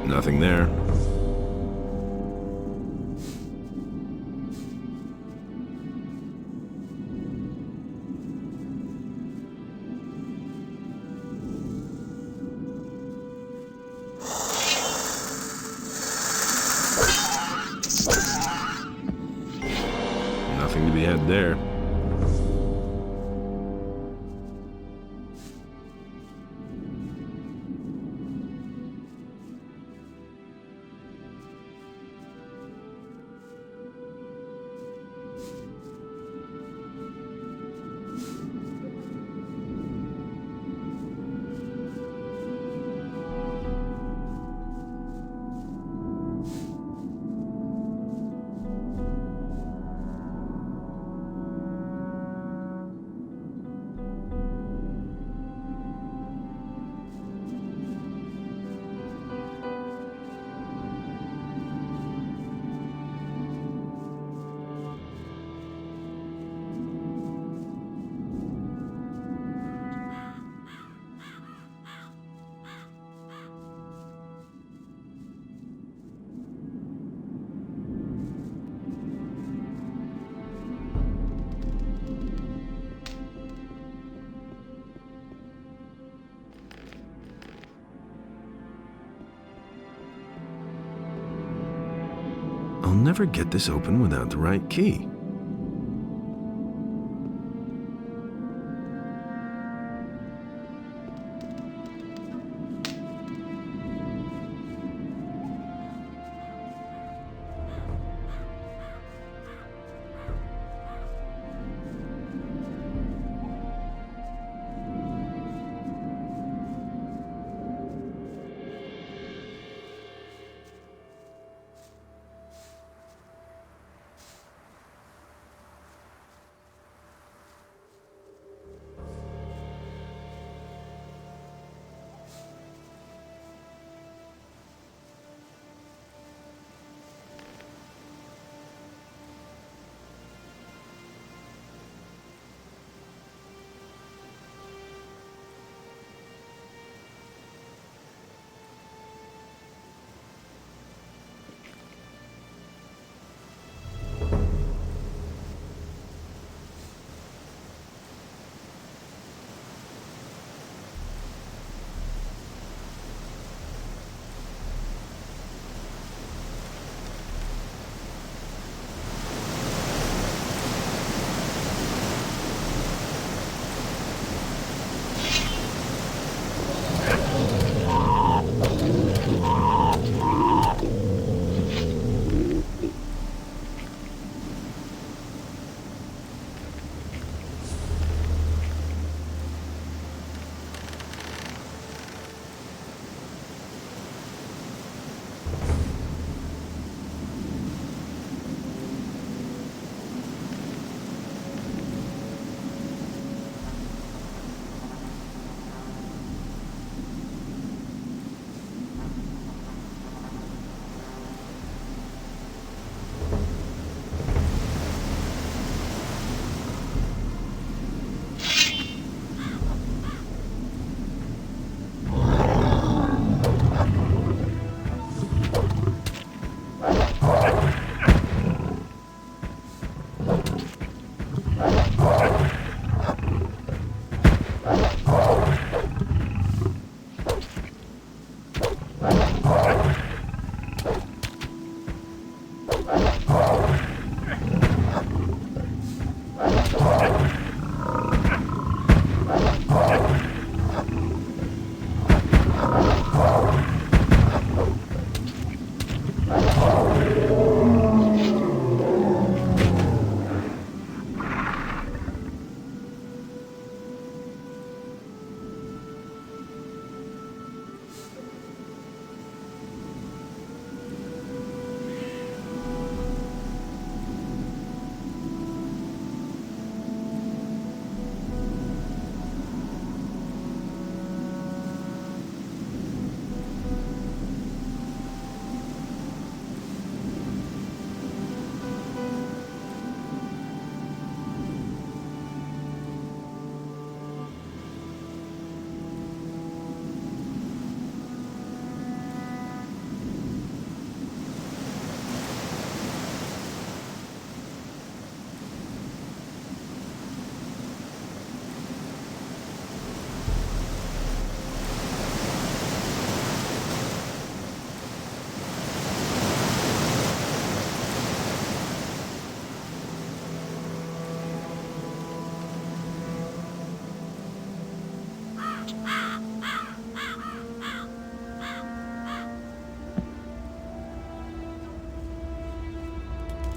Nothing there. Nothing to be had there. I'll never get this open without the right key.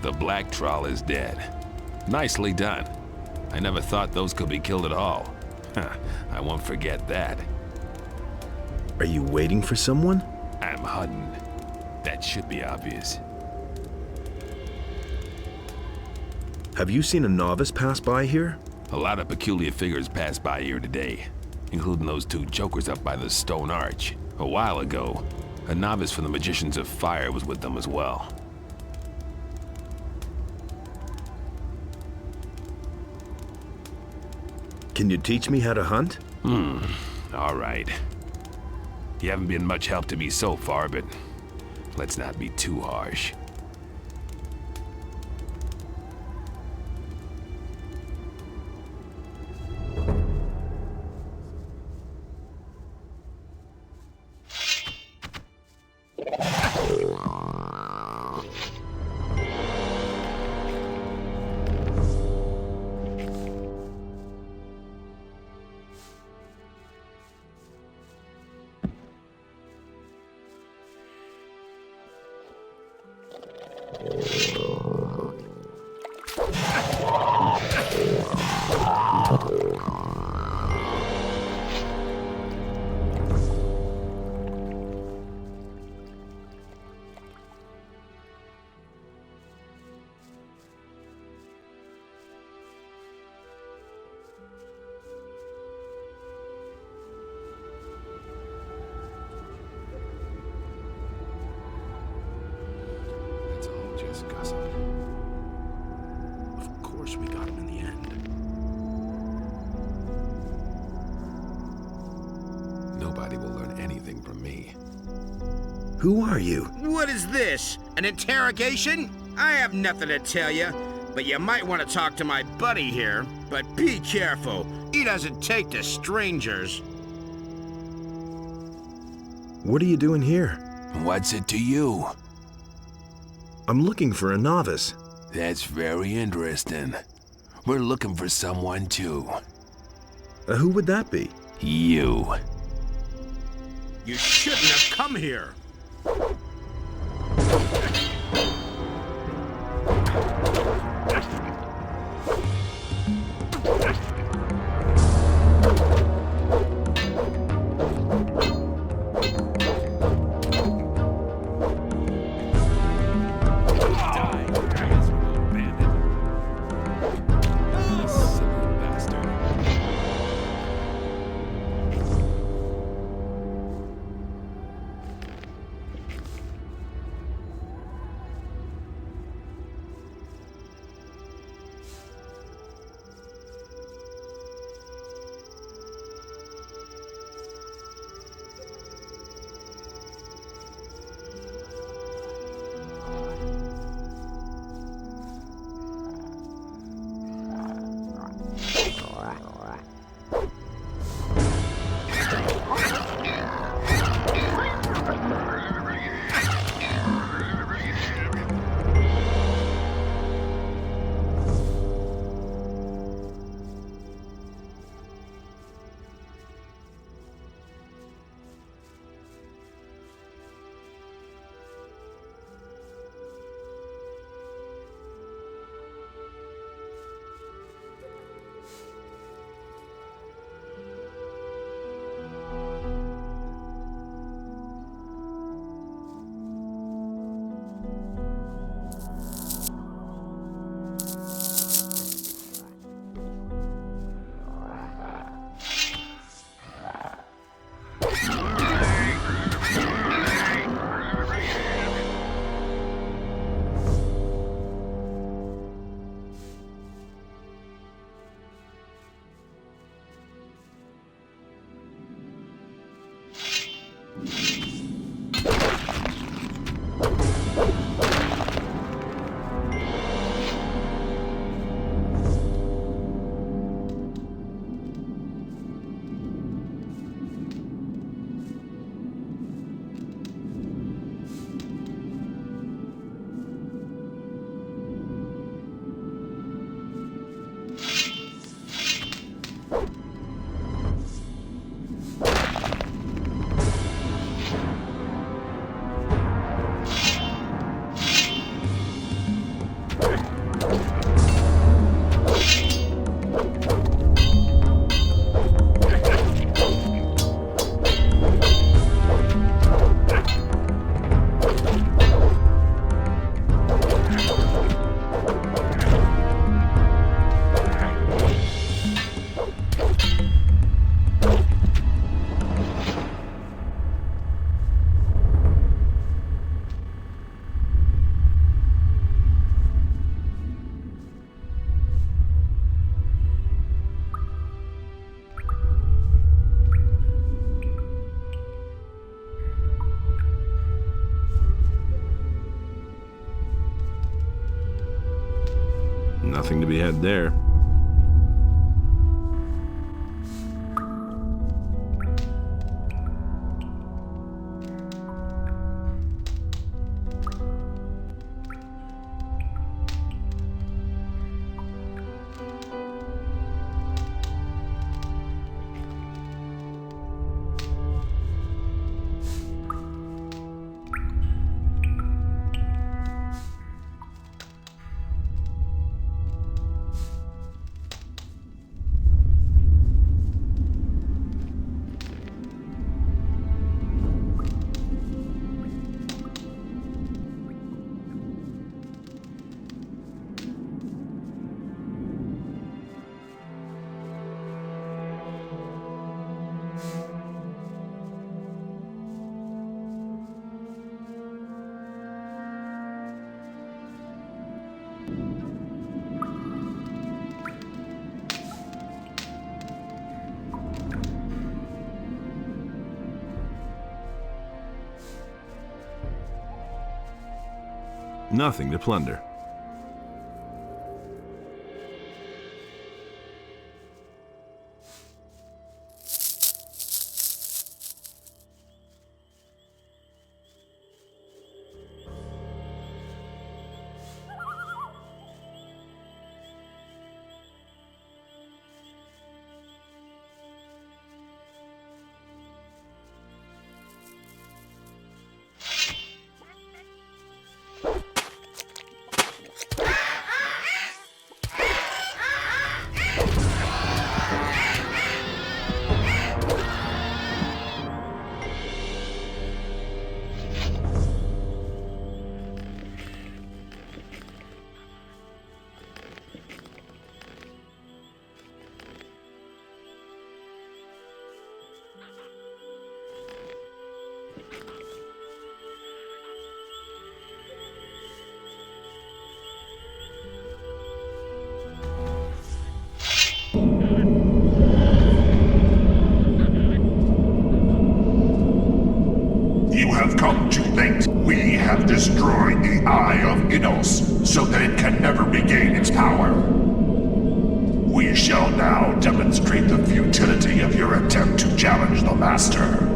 The black trawl is dead. Nicely done. I never thought those could be killed at all. I won't forget that. Are you waiting for someone? I'm hunting. That should be obvious. Have you seen a novice pass by here? A lot of peculiar figures passed by here today, including those two jokers up by the stone arch. A while ago, a novice from the Magicians of Fire was with them as well. Can you teach me how to hunt? All right. You haven't been much help to me so far, but let's not be too harsh. It's all just gossip. Of course we got him in the end. Nobody will learn anything from me. Who are you? What is this? An interrogation? I have nothing to tell you, but you might want to talk to my buddy here. But be careful. He doesn't take to strangers. What are you doing here? What's it to you? I'm looking for a novice. That's very interesting. We're looking for someone too. Who would that be? You. You shouldn't have come here. Nothing to be had there. Nothing to plunder. You have come too late. We have destroyed the Eye of Innos, so that it can never regain its power. We shall now demonstrate the futility of your attempt to challenge the Master.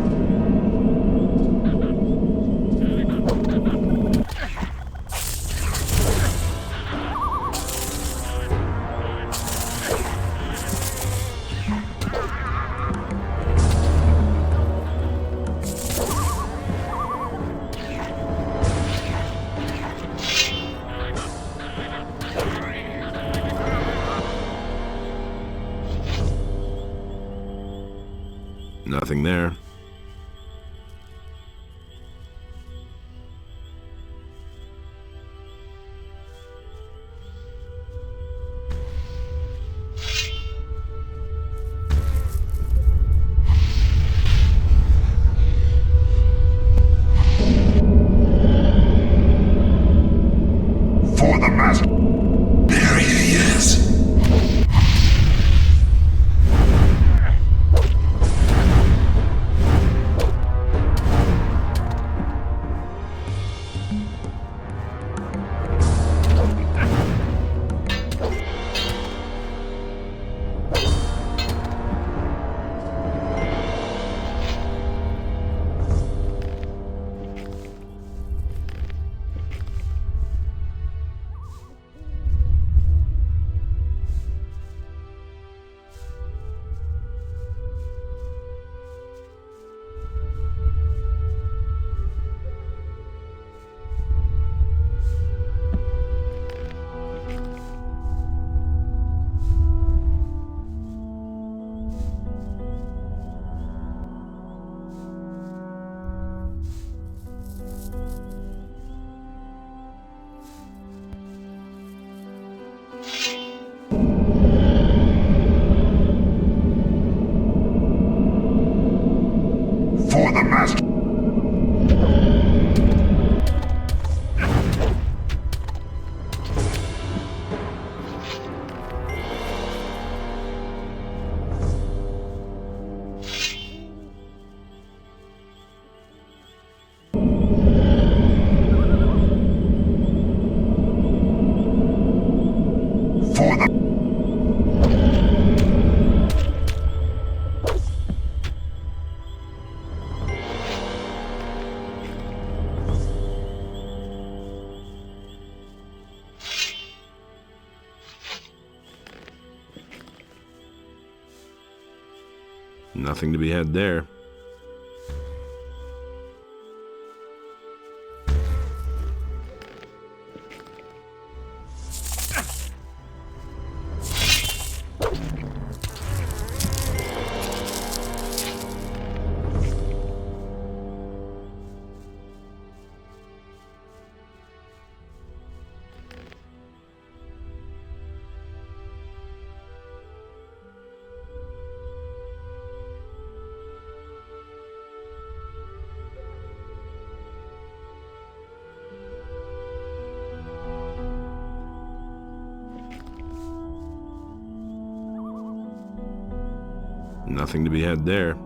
Nothing there. For the Master. There he is. For the Master. For the Nothing to be had there. Nothing to be had there.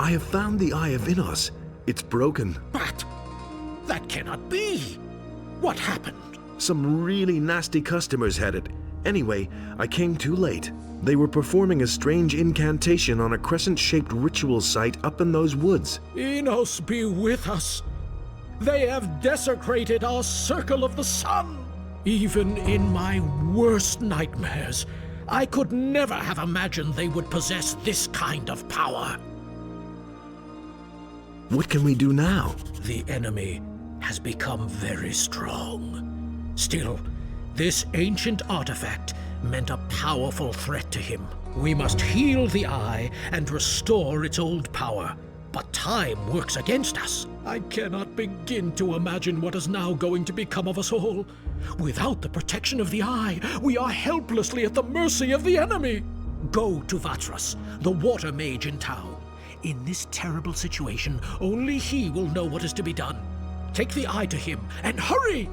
I have found the Eye of Innos. It's broken. But that cannot be. What happened? Some really nasty customers had it. Anyway, I came too late. They were performing a strange incantation on a crescent-shaped ritual site up in those woods. Innos be with us. They have desecrated our circle of the sun. Even in my worst nightmares, I could never have imagined they would possess this kind of power. What can we do now? The enemy has become very strong. Still, this ancient artifact meant a powerful threat to him. We must heal the eye and restore its old power. But time works against us. I cannot begin to imagine what is now going to become of us all. Without the protection of the eye, we are helplessly at the mercy of the enemy. Go to Vatras, the water mage in town. In this terrible situation, only he will know what is to be done. Take the eye to him, and hurry!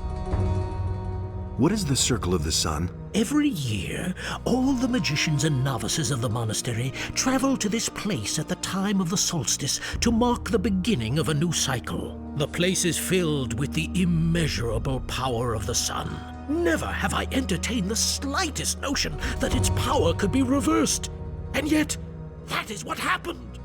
What is the Circle of the Sun? Every year, all the magicians and novices of the monastery travel to this place at the time of the solstice to mark the beginning of a new cycle. The place is filled with the immeasurable power of the sun. Never have I entertained the slightest notion that its power could be reversed. And yet, that is what happened.